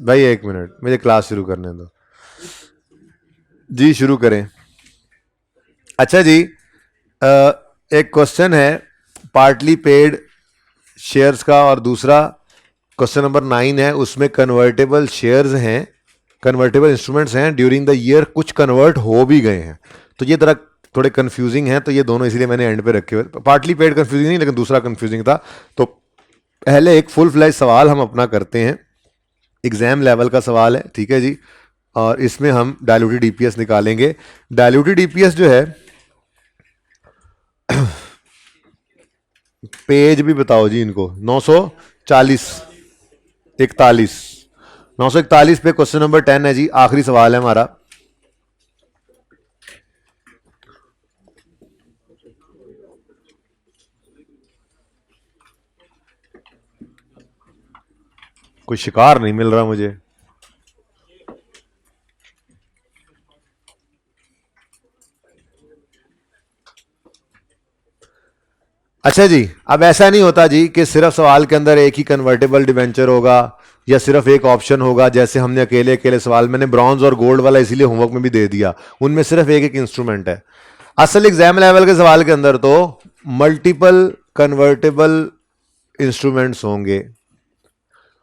भाई एक मिनट, मुझे क्लास शुरू करने दो। जी शुरू करें। अच्छा जी, अ, एक क्वेश्चन है पार्टली पेड शेयर्स का, और दूसरा क्वेश्चन नंबर 9 है, उसमें कन्वर्टेबल शेयर्स हैं, कन्वर्टेबल इंस्ट्रूमेंट्स हैं, ड्यूरिंग द ईयर कुछ कन्वर्ट हो भी गए हैं। तो ये तरह थोड़े कंफ्यूजिंग हैं, तो ये दोनों इसीलिए मैंने एंड पे रखे हुए। पार्टली पेड कंफ्यूजिंग नहीं, लेकिन दूसरा कंफ्यूजिंग था। तो पहले एक फुल फ्लैश सवाल हम अपना करते हैं, एग्जाम लेवल का सवाल है, ठीक है जी। और इसमें हम डायल्यूटेड ईपीएस निकालेंगे। डायल्यूटेड ईपीएस जो है, पेज भी बताओ जी इनको, 940 41 941 पे क्वेश्चन नंबर 10 है जी, आखिरी सवाल है हमारा। कोई शिकार नहीं मिल रहा मुझे। अच्छा जी, अब ऐसा नहीं होता जी कि सिर्फ सवाल के अंदर एक ही कन्वर्टेबल डिवेंचर होगा या सिर्फ एक ऑप्शन होगा। जैसे हमने अकेले अकेले सवाल, मैंने ब्रॉन्ज और गोल्ड वाला इसीलिए होमवर्क में भी दे दिया, उनमें सिर्फ एक एक इंस्ट्रूमेंट है। असल एग्जाम लेवल के सवाल के अंदर तो मल्टीपल कन्वर्टेबल इंस्ट्रूमेंट्स होंगे।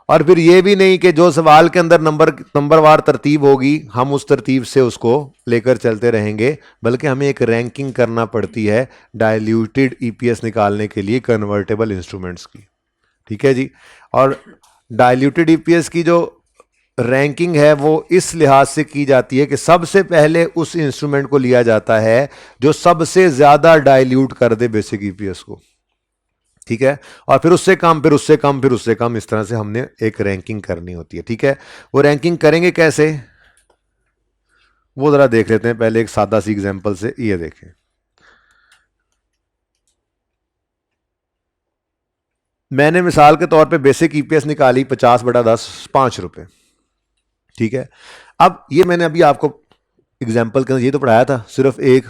और फिर ये भी नहीं कि जो सवाल के अंदर नंबरवार तरतीब होगी हम उस तरतीब से उसको लेकर चलते रहेंगे, बल्कि हमें एक रैंकिंग करना पड़ती है डाइल्यूटेड ईपीएस निकालने के लिए कन्वर्टेबल इंस्ट्रूमेंट्स की, ठीक है जी। और डाइल्यूटेड ईपीएस की जो रैंकिंग है वो इस लिहाज से की जाती है कि सबसे पहले उस इंस्ट्रूमेंट को लिया जाता है जो सबसे ज्यादा डाइल्यूट कर दे बेसिक ईपीएस को, ठीक है। और फिर उससे कम, फिर उससे कम, फिर उससे कम, इस तरह से हमने एक रैंकिंग करनी होती है, ठीक है। वो रैंकिंग करेंगे कैसे, वो जरा देख लेते हैं पहले एक सादा सी एग्जांपल से। ये देखें, मैंने मिसाल के तौर पे बेसिक ईपीएस निकाली 50/10 5 रुपए, ठीक है। अब ये मैंने अभी आपको एग्जाम्पल के अंदर ये तो पढ़ाया था, सिर्फ एक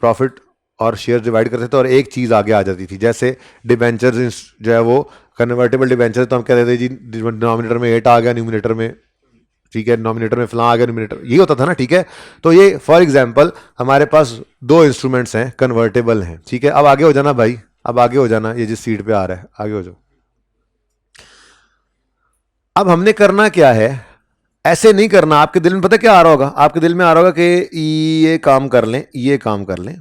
प्रॉफिट और शेयर डिवाइड करते थे और एक चीज आगे आ जाती थी, जैसे डिबेंचर्स जो है वो कन्वर्टेबल डिबेंचर, तो हम कहते थे जी डिनोमिनेटर में 8 आ गया, न्यूमिनेटर में, ठीक है, डिनोमिनेटर में फलां आ गया, न्यूमिनेटर ये होता था ना, ठीक है। तो ये फॉर एग्जांपल हमारे पास दो इंस्ट्रूमेंट्स हैं, कन्वर्टेबल हैं, ठीक है। अब आगे हो जाना भाई, अब आगे हो जाना, ये जिस सीट पे आ रहा है आगे हो जाओ। अब हमने करना क्या है, ऐसे नहीं करना। आपके दिल में पता क्या आ रहा होगा, आपके दिल में आ रहा होगा कि ये काम कर लें, ये काम कर लें।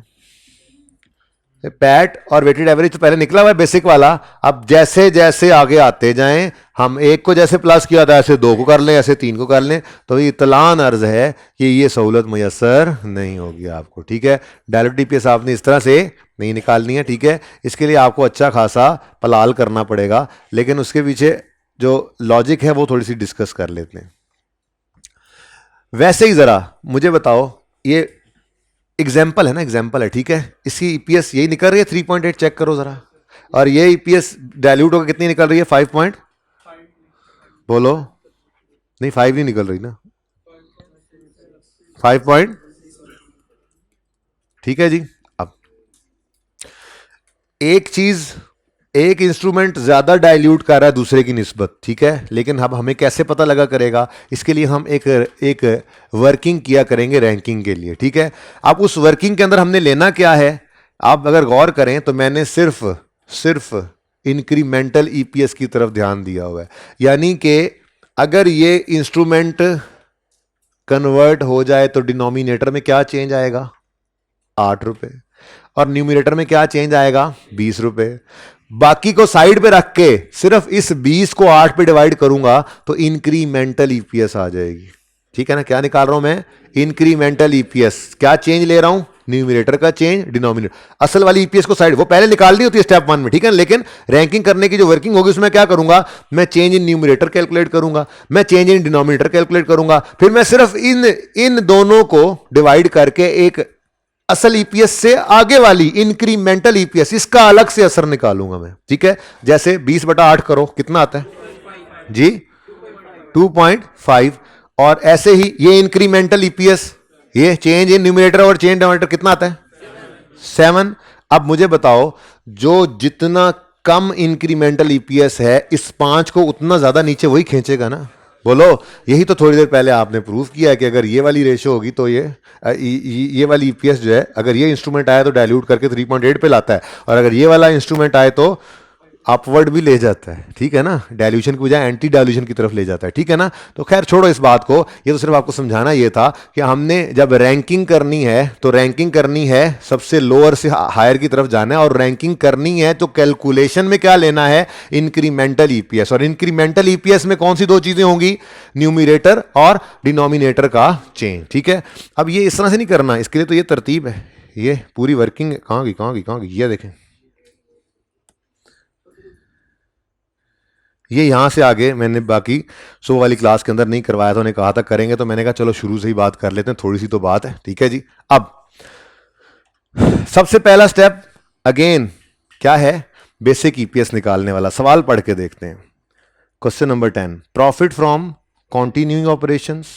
पैट और वेटेड एवरेज तो पहले निकला हुआ है बेसिक वाला। अब जैसे जैसे आगे आते जाएं, हम एक को जैसे प्लस किया था ऐसे दो को कर लें, ऐसे तीन को कर लें, तो ये इत्तलान अर्ज है कि ये सहूलत मुयसर नहीं होगी आपको, ठीक है। डायरेक्ट डीपीएस आपने इस तरह से नहीं निकालनी है, ठीक है। इसके लिए आपको अच्छा खासा पलाल करना पड़ेगा, लेकिन उसके पीछे जो लॉजिक है वो थोड़ी सी डिस्कस कर लेते हैं। वैसे ही जरा मुझे बताओ, ये एग्जाम्पल है ना, एग्जाम्पल है, ठीक है। इसकी ईपीएस यही निकल रही है 3.8, चेक करो जरा। और ये ईपीएस डायल्यूट होकर कितनी निकल रही है, 5 पॉइंट, बोलो। नहीं 5 नहीं निकल रही ना, 5 पॉइंट, ठीक है जी। अब एक चीज, एक इंस्ट्रूमेंट ज्यादा डाइल्यूट कर रहा है दूसरे की निस्बत, ठीक है, लेकिन अब हमें कैसे पता लगा करेगा, इसके लिए हम एक वर्किंग किया करेंगे रैंकिंग के लिए, ठीक है। अब उस वर्किंग के अंदर हमने लेना क्या है, आप अगर गौर करें तो मैंने सिर्फ सिर्फ इंक्रीमेंटल ईपीएस की तरफ ध्यान दिया हुआ है। यानी कि अगर ये इंस्ट्रूमेंट कन्वर्ट हो जाए तो डिनोमिनेटर में क्या चेंज आएगा, 8 रुपए, और न्यूमिनेटर में क्या चेंज आएगा, 20 रुपए। बाकी को साइड पे रख के सिर्फ इस 20 को 8 पे डिवाइड करूंगा तो इंक्रीमेंटल ईपीएस आ जाएगी, ठीक है ना। क्या निकाल रहा हूं मैं, इंक्रीमेंटल ईपीएस। क्या चेंज ले रहा हूं, न्यूमिनेटर का चेंज, डिनोमिनेटर। असल वाली ईपीएस को साइड, वो पहले निकालनी होती है स्टेप 1 में, ठीक है। लेकिन रैंकिंग करने की जो वर्किंग होगी उसमें क्या करूंगा, मैं चेंज इन न्यूमिनेटर कैलकुलेट करूंगा, मैं चेंज इन डिनोमिनेटर कैलकुलेट करूंगा, फिर मैं सिर्फ इन दोनों को डिवाइड करके एक असल ईपीएस से आगे वाली इंक्रीमेंटल ईपीएस, इसका अलग से असर निकालूंगा मैं, ठीक है। जैसे 20/8 करो, कितना आता है जी, 2.5। और ऐसे ही ये इंक्रीमेंटल ईपीएस, ये चेंज इन न्यूमिनेटर और चेंज डिनोमिनेटर कितना आता है, 7। अब मुझे बताओ, जो जितना कम इंक्रीमेंटल ईपीएस है इस 5 को उतना ज्यादा नीचे वही खींचेगा ना, बोलो। यही तो थोड़ी देर पहले आपने प्रूव किया है कि अगर ये वाली रेशो होगी तो ये वाली ईपीएस जो है, अगर ये इंस्ट्रूमेंट आया तो डाइल्यूट करके 3.8 पे लाता है, और अगर ये वाला इंस्ट्रूमेंट आए तो अपवर्ड भी ले जाता है, ठीक है ना, डाइल्यूशन की बजाय एंटी डाइल्यूशन की तरफ ले जाता है, ठीक है ना। तो खैर छोड़ो इस बात को, ये तो सिर्फ आपको समझाना ये था कि हमने जब रैंकिंग करनी है तो रैंकिंग करनी है सबसे लोअर से हायर की तरफ जाना है, और रैंकिंग करनी है तो कैलकुलेशन में क्या लेना है, इंक्रीमेंटल ईपीएस। और इंक्रीमेंटल ईपीएस में कौन सी दो चीजें होंगी, न्यूमिनेटर और डिनोमिनेटर का चेंज, ठीक है। अब ये इस तरह से नहीं करना, इसके लिए तो ये तरतीब है, ये पूरी वर्किंग कहाँ की ये देखें, ये यहाँ से आगे मैंने बाकी सो वाली क्लास के अंदर नहीं करवाया था, उन्हें कहा था करेंगे, तो मैंने कहा चलो शुरू से ही बात कर लेते हैं, थोड़ी सी तो बात है, ठीक है जी। अब सबसे पहला स्टेप अगेन क्या है, बेसिक ईपीएस निकालने वाला सवाल पढ़ के देखते हैं। Question number 10, profit from continuing operations,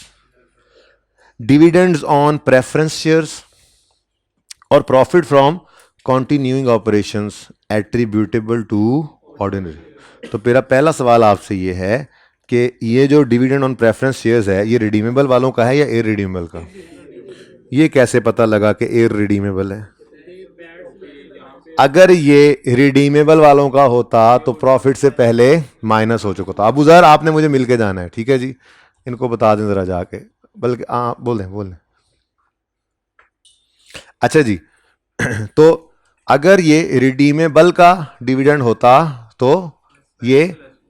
dividends on preference shares और profit from continuing operations attributable to ordinary. तो मेरा पहला सवाल आपसे ये है कि ये जो डिविडेंड ऑन प्रेफरेंस शेयर्स है ये रिडीमेबल वालों का है या इररिडीमेबल का? ये कैसे पता लगा कि इररिडीमेबल है? अगर ये रिडीमेबल वालों का होता तो प्रॉफिट से पहले माइनस हो चुका था। अबू ज़र आपने मुझे मिल के जाना है, ठीक है जी, इनको बता दें जरा जाके, बल्कि बोल दें। अच्छा जी तो अगर ये रिडीमेबल का डिविडेंड होता तो ये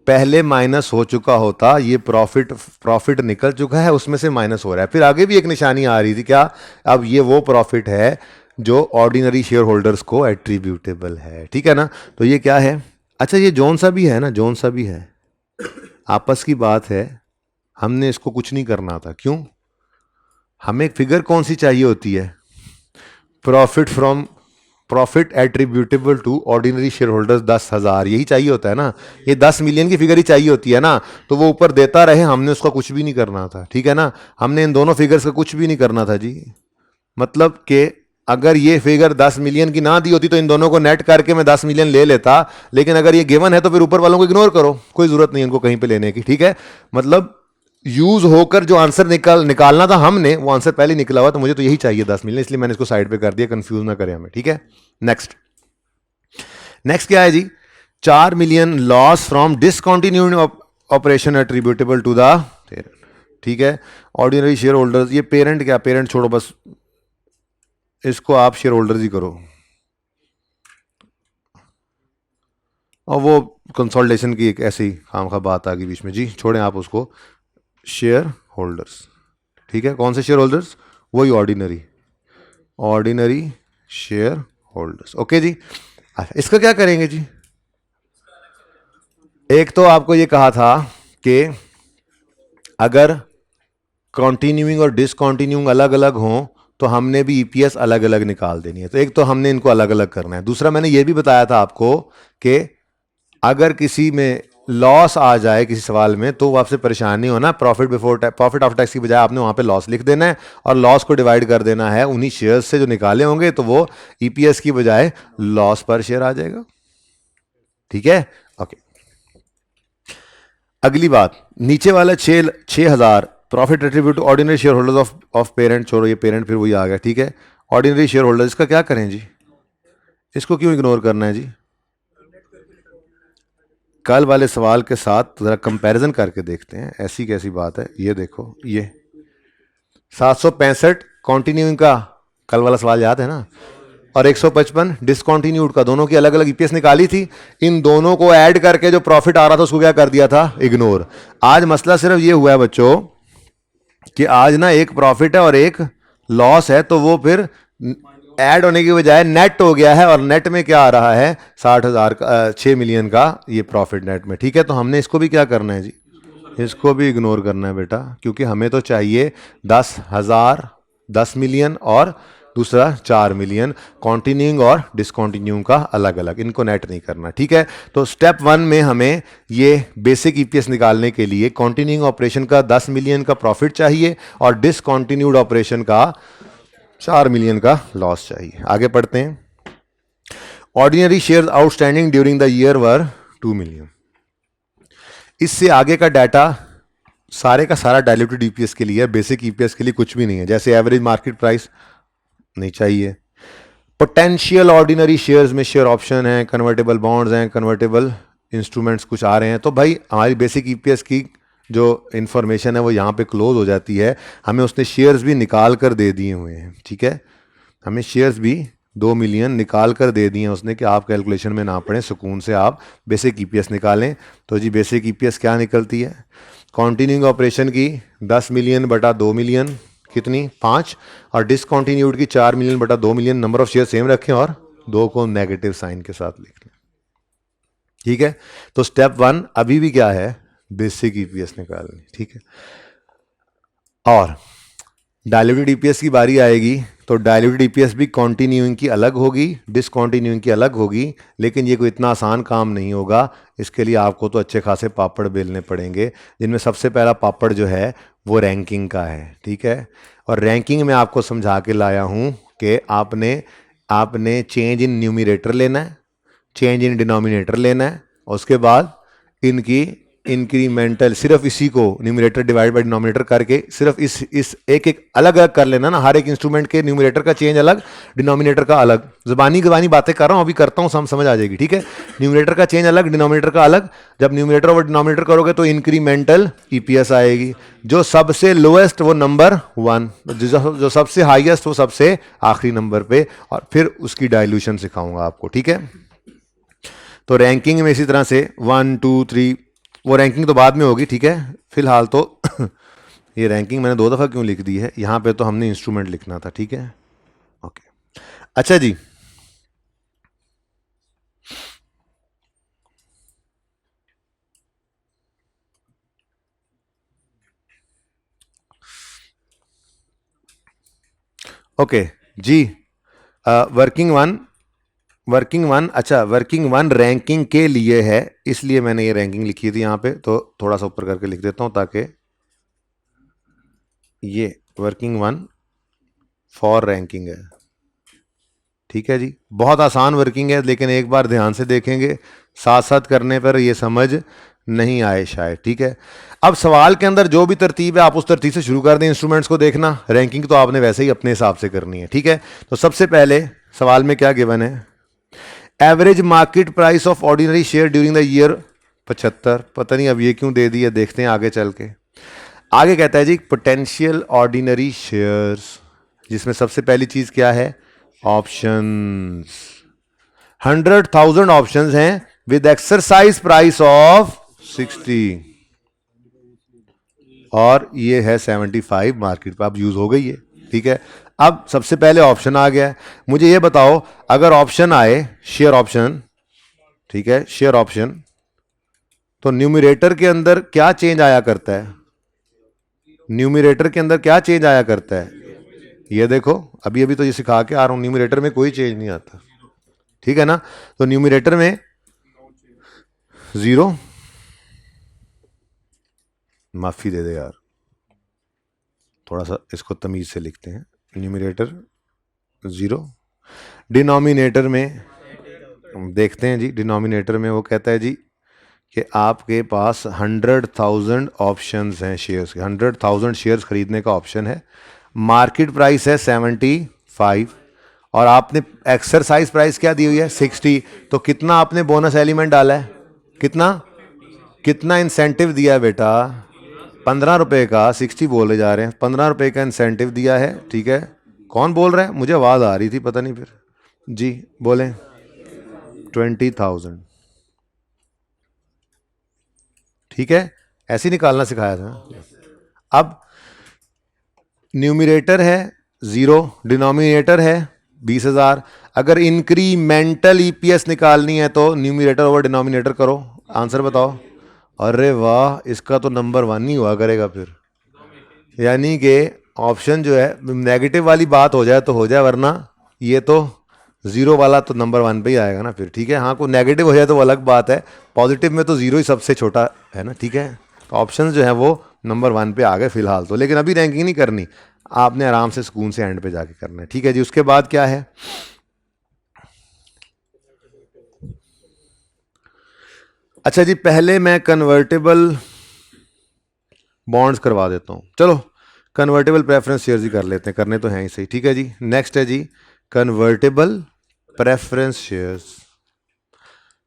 पहले माइनस हो चुका होता, ये प्रॉफिट निकल चुका है, उसमें से माइनस हो रहा है। फिर आगे भी एक निशानी आ रही थी क्या, अब ये वो प्रॉफिट है जो ऑर्डिनरी शेयर होल्डर्स को एट्रीब्यूटेबल है, ठीक है ना। तो ये क्या है, अच्छा ये जोन सा भी है ना, जोन सा भी है, आपस की बात है, हमने इसको कुछ नहीं करना था। क्यों, हमें एक फिगर कौन सी चाहिए होती है, profit attributable to ordinary share holders 10,000, यही चाहिए होता है ना, ये 10 मिलियन की फिगर ही चाहिए होती है ना। तो वो ऊपर देता रहे, हमने उसका कुछ भी नहीं करना था, ठीक है ना, हमने इन दोनों फिगर्स का कुछ भी नहीं करना था जी। मतलब कि अगर ये फिगर 10 मिलियन की ना दी होती तो इन दोनों को नेट करके मैं 10 मिलियन ले लेता, लेकिन अगर ये गिवन है तो फिर ऊपर वालों को इग्नोर करो, कोई जरूरत नहीं इनको कहीं पे लेने की, ठीक है। मतलब यूज होकर जो आंसर निकालना था हमने, वो आंसर पहले निकला हुआ, तो मुझे तो यही चाहिए 10 मिलियन, इसलिए मैंने इसको साइड पे कर दिया, कंफ्यूज ना करें हमें, ठीक है। नेक्स्ट क्या है जी, 4 million loss from discontinuing operation attributable to the parent, ठीक है। ऑर्डिनरी शेयर होल्डर्स, ये पेरेंट क्या, पेरेंट छोड़ो, बस इसको आप शेयर होल्डर्स ही करो, और वो कंसोलिडेशन की एक ऐसी खामखा बात आ गई बीच में जी, छोड़ें आप उसको, शेयर होल्डर्स, ठीक है। कौन से शेयर होल्डर्स, वही ऑर्डिनरी शेयर होल्डर्स, ओके जी। अच्छा इसका क्या करेंगे जी, एक तो आपको ये कहा था कि अगर कंटिन्यूइंग और डिसकंटिन्यूइंग अलग अलग हों तो हमने भी ईपीएस अलग अलग निकाल देनी है, तो एक तो हमने इनको अलग अलग करना है। दूसरा मैंने ये भी बताया था आपको कि अगर किसी में लॉस आ जाए किसी सवाल में तो आपसे परेशान नहीं होना, प्रॉफिट आफ्टर टैक्स की बजाय आपने वहां पे लॉस लिख देना है और लॉस को डिवाइड कर देना है उन्हीं शेयर्स से जो निकाले होंगे, तो वो ईपीएस की बजाय लॉस पर शेयर आ जाएगा, ठीक है, ओके। अगली बात, नीचे वाला 6,000 profit attribute ordinary share holders of parent, छोड़ो ये पेरेंट फिर वही आ गया, ठीक है। ऑर्डिनरी शेयर होल्डर्स, इसका क्या करें जी, इसको क्यों इग्नोर करना है जी, कल वाले सवाल के साथ जरा कंपैरिजन करके देखते हैं, ऐसी कैसी बात है। ये देखो, ये 765 कॉन्टिन्यूइंग का कल वाला सवाल याद है ना, और 155 डिसकॉन्टिन्यूड का, दोनों की अलग अलग ईपीएस निकाली थी, इन दोनों को ऐड करके जो प्रॉफिट आ रहा था उसको क्या कर दिया था, इग्नोर। आज मसला सिर्फ ये हुआ है बच्चों कि आज ना एक प्रॉफिट है और एक लॉस है, तो वो फिर ऐड होने की बजाय नेट हो गया है, और नेट में क्या आ रहा है, 60,000 का 6 मिलियन का ये प्रॉफिट नेट में, ठीक है। तो हमने इसको भी क्या करना है जी, इसको भी इग्नोर करना है बेटा, क्योंकि हमें तो चाहिए 10,000 10 मिलियन और दूसरा 4 मिलियन, कॉन्टिन्यूइंग और डिसकॉन्टिन्यूइंग का अलग अलग, इनको नेट नहीं करना, ठीक है। तो स्टेप 1 में हमें ये बेसिक ईपीएस निकालने के लिए कॉन्टिन्यूइंग ऑपरेशन का 10 मिलियन का प्रॉफिट चाहिए और डिसकॉन्टिन्यूड ऑपरेशन का 4 मिलियन का लॉस चाहिए। आगे पढ़ते हैं, ordinary share outstanding during the year were 2 million. इससे आगे का डाटा सारे का सारा डायल्यूटेड ईपीएस के लिए है, बेसिक ईपीएस के लिए कुछ भी नहीं है। जैसे एवरेज मार्केट प्राइस नहीं चाहिए। पोटेंशियल ऑर्डिनरी शेयर्स में शेयर ऑप्शन है, कन्वर्टेबल बॉन्ड्स हैं, कन्वर्टेबल इंस्ट्रूमेंट्स कुछ आ रहे हैं, तो भाई हमारी बेसिक ईपीएस की जो इन्फॉर्मेशन है वो यहाँ पे क्लोज हो जाती है। हमें उसने शेयर्स भी निकाल कर दे दिए हुए हैं, ठीक है, हमें शेयर्स भी 2 मिलियन निकाल कर दे दिए हैं उसने कि आप कैलकुलेशन में ना पड़े, सुकून से आप बेसिक ईपीएस निकालें। तो जी बेसिक ईपीएस क्या निकलती है, कॉन्टिन्यूइंग ऑपरेशन की 10 मिलियन बटा 2 मिलियन कितनी 5, और डिसकॉन्टिन्यूड की 4 मिलियन बटा 2 million, number of share same रखें और 2 को नेगेटिव साइन के साथ लिख लें, ठीक है। तो स्टेप 1 अभी भी क्या है, बेसिक ईपीएस निकालनी, ठीक है। और डायल्यूटेड ईपीएस की बारी आएगी तो डायल्यूटेड ईपीएस भी कॉन्टिन्यूइंग की अलग होगी, डिसकॉन्टिन्यूइंग की अलग होगी, लेकिन ये कोई इतना आसान काम नहीं होगा। इसके लिए आपको तो अच्छे खासे पापड़ बेलने पड़ेंगे, जिनमें सबसे पहला पापड़ जो है वो रैंकिंग का है, ठीक है। और रैंकिंग में आपको समझा के लाया हूँ कि आपने आपने चेंज इन न्यूमिरेटर लेना है, चेंज इन डिनोमिनेटर लेना है, और उसके बाद इनकी इंक्रीमेंटल, सिर्फ इसी को न्यूमरेटर डिवाइड बाय डिनोमिनेटर करके सिर्फ इस एक एक अलग अलग कर लेना ना, हर एक इंस्ट्रूमेंट के न्यूमरेटर का चेंज अलग, डिनोमिनेटर का अलग। जबानी गबानी बातें कर रहा हूं, अभी करता हूं, समझ आ जाएगी, ठीक है। न्यूमरेटर का चेंज अलग, डिनोमिनेटर का अलग। जब न्यूमरेटर और डिनोमिनेटर करोगे तो इंक्रीमेंटल ईपीएस आएगी। जो सबसे लोएस्ट वो नंबर 1, जो सबसे हाईएस्ट वो सबसे आखिरी नंबर पे, और फिर उसकी डायल्यूशन सिखाऊंगा आपको, ठीक है। तो रैंकिंग में इसी तरह से 1 2 3, वो रैंकिंग तो बाद में होगी, ठीक है। फिलहाल तो ये रैंकिंग मैंने 2 दफ़ा क्यों लिख दी है, यहाँ पे तो हमने इंस्ट्रूमेंट लिखना था, ठीक है, ओके। अच्छा जी, ओके जी, वर्किंग वन अच्छा, वर्किंग वन रैंकिंग के लिए है, इसलिए मैंने ये रैंकिंग लिखी थी यहाँ पे, तो थोड़ा सा ऊपर करके लिख देता हूँ ताकि ये वर्किंग वन फॉर रैंकिंग है, ठीक है जी। बहुत आसान वर्किंग है, लेकिन एक बार ध्यान से देखेंगे, साथ साथ करने पर ये समझ नहीं आए शायद, ठीक है। अब सवाल के अंदर जो भी तरतीब है आप उस तरतीब से शुरू कर दें, इंस्ट्रूमेंट्स को देखना, रैंकिंग तो आपने वैसे ही अपने हिसाब से करनी है, ठीक है। तो सबसे पहले सवाल में क्या गिवन है, average market price of ordinary share during the year 75, पता नहीं अब ये क्यों दे दिया, देखते हैं आगे चल के। आगे कहता है जी पोटेंशियल ऑर्डिनरी शेयर्स, जिसमें सबसे पहली चीज क्या है, ऑप्शंस। 100,000 ऑप्शंस हैं विद एक्सरसाइज प्राइस ऑफ 60, और ये है 75 मार्केट पर, अब यूज हो गई है, ठीक है। अब सबसे पहले ऑप्शन आ गया है, मुझे ये बताओ अगर ऑप्शन आए शेयर ऑप्शन, ठीक है, शेयर ऑप्शन, तो न्यूमरेटर के अंदर क्या चेंज आया करता है, न्यूमरेटर के अंदर क्या चेंज आया करता है, ये देखो अभी अभी तो ये सिखा के आ रहा हूं, न्यूमरेटर में कोई चेंज नहीं आता, ठीक है ना। तो न्यूमरेटर में 0, माफी दे दे यार, थोड़ा सा इसको तमीज से लिखते हैं, न्यूमरेटर 0, डिनोमिनेटर में देखते हैं जी, डिनोमिनेटर में वो कहता है जी कि आपके पास 100,000 ऑप्शंस हैं शेयर्स के, 100,000 शेयर्स खरीदने का ऑप्शन है, मार्केट प्राइस है 75, और आपने एक्सरसाइज प्राइस क्या दी हुई है 60, तो कितना आपने बोनस एलिमेंट डाला है, कितना कितना इंसेंटिव दिया है बेटा, 15 रुपए का, 60 बोले जा रहे हैं, 15 रुपए का इंसेंटिव दिया है, ठीक है। कौन बोल रहा है, मुझे आवाज आ रही थी पता नहीं, फिर जी बोले 20,000, ठीक है, ऐसे ही निकालना सिखाया था। अब न्यूमरेटर है 0, डिनोमिनेटर है 20,000, अगर इंक्रीमेंटल ईपीएस निकालनी है तो न्यूमरेटर ओवर डिनोमिनेटर करो, आंसर बताओ। अरे वाह, इसका तो नंबर 1 ही हुआ करेगा फिर, यानी कि ऑप्शन जो है नेगेटिव वाली बात हो जाए तो हो जाए, वरना ये तो 0 वाला तो नंबर 1 पे ही आएगा ना फिर, ठीक है। हाँ, कोई नेगेटिव हो जाए तो वो अलग बात है, पॉजिटिव में तो 0 ही सबसे छोटा है ना, ठीक है। तो ऑप्शन जो है वो नंबर 1 पे आ गए फिलहाल तो, लेकिन अभी रैंकिंग नहीं करनी, आपने आराम से सुकून से एंड पे जाके करना है, ठीक है जी। उसके बाद क्या है, अच्छा जी, पहले मैं कन्वर्टेबल बॉन्ड्स करवा देता हूँ। चलो कन्वर्टेबल प्रेफरेंस शेयर्स ही कर लेते हैं, करने तो हैं ही सही। ठीक है जी, नेक्स्ट है जी कन्वर्टेबल प्रेफरेंस शेयर्स।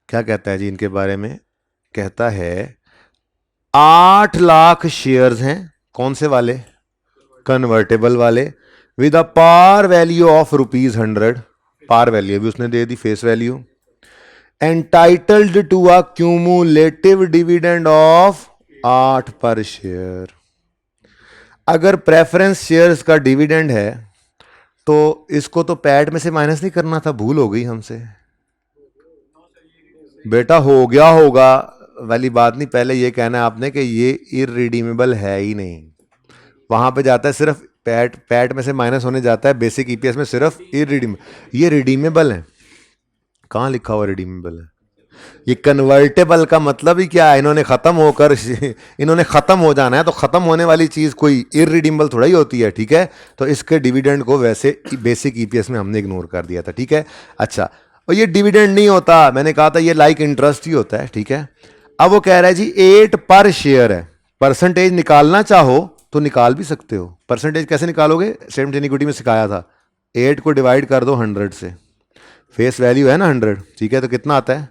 क्या कहता है जी इनके बारे में? कहता है 8 लाख शेयर्स हैं, कौन से वाले? कन्वर्टेबल वाले, with a par value of ₹100। Par value भी उसने दे दी, face value. Entitled to a cumulative dividend of 8 per share. अगर प्रेफरेंस शेयर्स का डिविडेंड है तो इसको तो पैट में से माइनस नहीं करना था, भूल हो गई हमसे। बेटा हो गया होगा वाली बात नहीं, पहले ये कहना है आपने कि ये इररिडीमेबल है ही नहीं। वहां पे जाता है सिर्फ पैट, पैट में से माइनस होने जाता है बेसिक ईपीएस में सिर्फ इररिडीमेबल। ये रिडीमेबल है, कहाँ लिखा हुआ रिडीमेबल है? ये कन्वर्टेबल का मतलब ही क्या है? इन्होंने खत्म होकर इन्होंने खत्म हो जाना है, तो खत्म होने वाली चीज कोई इररिडीमेबल थोड़ा ही होती है। ठीक है, तो इसके डिविडेंड को वैसे बेसिक ईपीएस में हमने इग्नोर कर दिया था। ठीक है, अच्छा, और ये डिविडेंड नहीं होता, मैंने कहा था ये लाइक इंटरेस्ट ही होता है। ठीक है, अब वो कह रहा है जी 8 पर शेयर है। परसेंटेज निकालना चाहो तो निकाल भी सकते हो। परसेंटेज कैसे निकालोगे? स्टेटमेंट इक्विटी में सिखाया था, 8 को डिवाइड कर दो 100 से, फेस वैल्यू है ना 100। ठीक है, तो कितना आता है?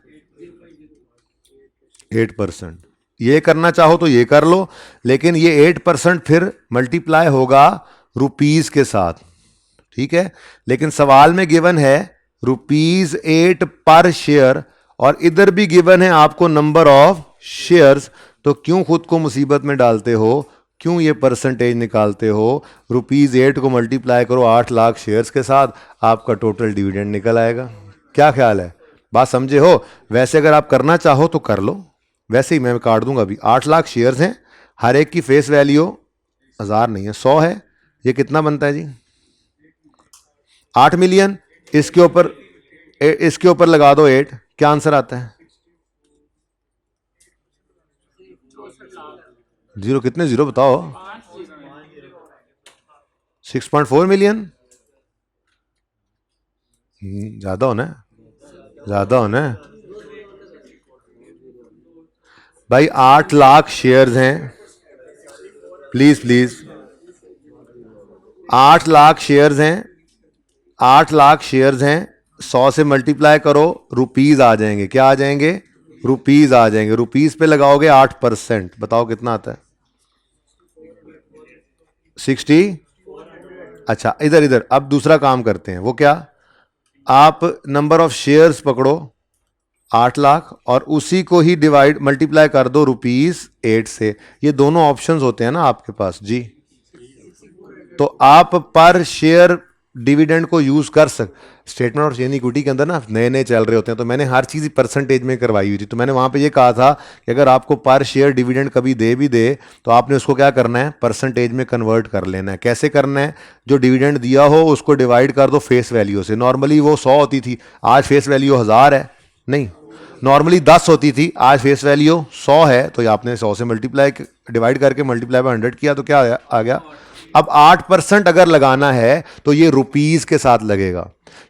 8%। ये करना चाहो तो ये कर लो, लेकिन ये 8% फिर मल्टीप्लाई होगा रुपीज के साथ। ठीक है, लेकिन सवाल में गिवन है ₹8 पर शेयर, और इधर भी गिवन है आपको नंबर ऑफ शेयर्स। तो क्यों खुद को मुसीबत में डालते हो? क्यों ये परसेंटेज निकालते हो? ₹8 को मल्टीप्लाई करो 8 लाख शेयर्स के साथ, आपका टोटल डिविडेंड निकल आएगा। क्या ख्याल है? बात समझे हो? वैसे अगर आप करना चाहो तो कर लो, वैसे ही मैं काट दूंगा अभी। 8 लाख शेयर्स हैं, हर एक की फेस वैल्यू 1000 नहीं है, 100 है। ये कितना बनता है जी? 8 मिलियन। इसके ऊपर लगा दो 8, क्या आंसर आता है? जीरो कितने जीरो बताओ? 6.4 मिलियन। ज्यादा होना है, ज्यादा होना है भाई। 8 लाख शेयर्स हैं, प्लीज प्लीज। 8 लाख शेयर्स हैं, 8 लाख शेयर्स हैं, 100 से मल्टीप्लाई करो, रुपीज आ जाएंगे। क्या आ जाएंगे? रुपीज आ जाएंगे। रुपीज पे लगाओगे 8%, बताओ कितना आता है? 60। अच्छा, इधर इधर अब दूसरा काम करते हैं। वो क्या? आप नंबर ऑफ शेयर्स पकड़ो 8 लाख, और उसी को ही डिवाइड मल्टीप्लाई कर दो ₹8 से। ये दोनों ऑप्शंस होते हैं ना आपके पास जी, तो आप पर शेयर डिविडेंड को यूज कर स्टेटमेंट और चेन इक्विटी के अंदर ना नए नए चल रहे होते हैं, तो मैंने हर चीज परसेंटेज में करवाई हुई थी। तो मैंने वहां पे ये कहा था कि अगर आपको पर शेयर डिविडेंड कभी दे भी दे तो आपने उसको क्या करना है? परसेंटेज में कन्वर्ट कर लेना है। कैसे करना है? जो डिविडेंड दिया हो उसको डिवाइड कर दो फेस वैल्यू से। नॉर्मली वो 100 होती थी, आज फेस वैल्यू 1000 है। नहीं, नॉर्मली 10 होती थी, आज फेस वैल्यू 100 है। तो आपने 100 से मल्टीप्लाई डिवाइड करके मल्टीप्लाई बाय 100 किया, तो क्या आ गया? अब 8% अगर लगाना है तो ये रुपीज के साथ लगेगा,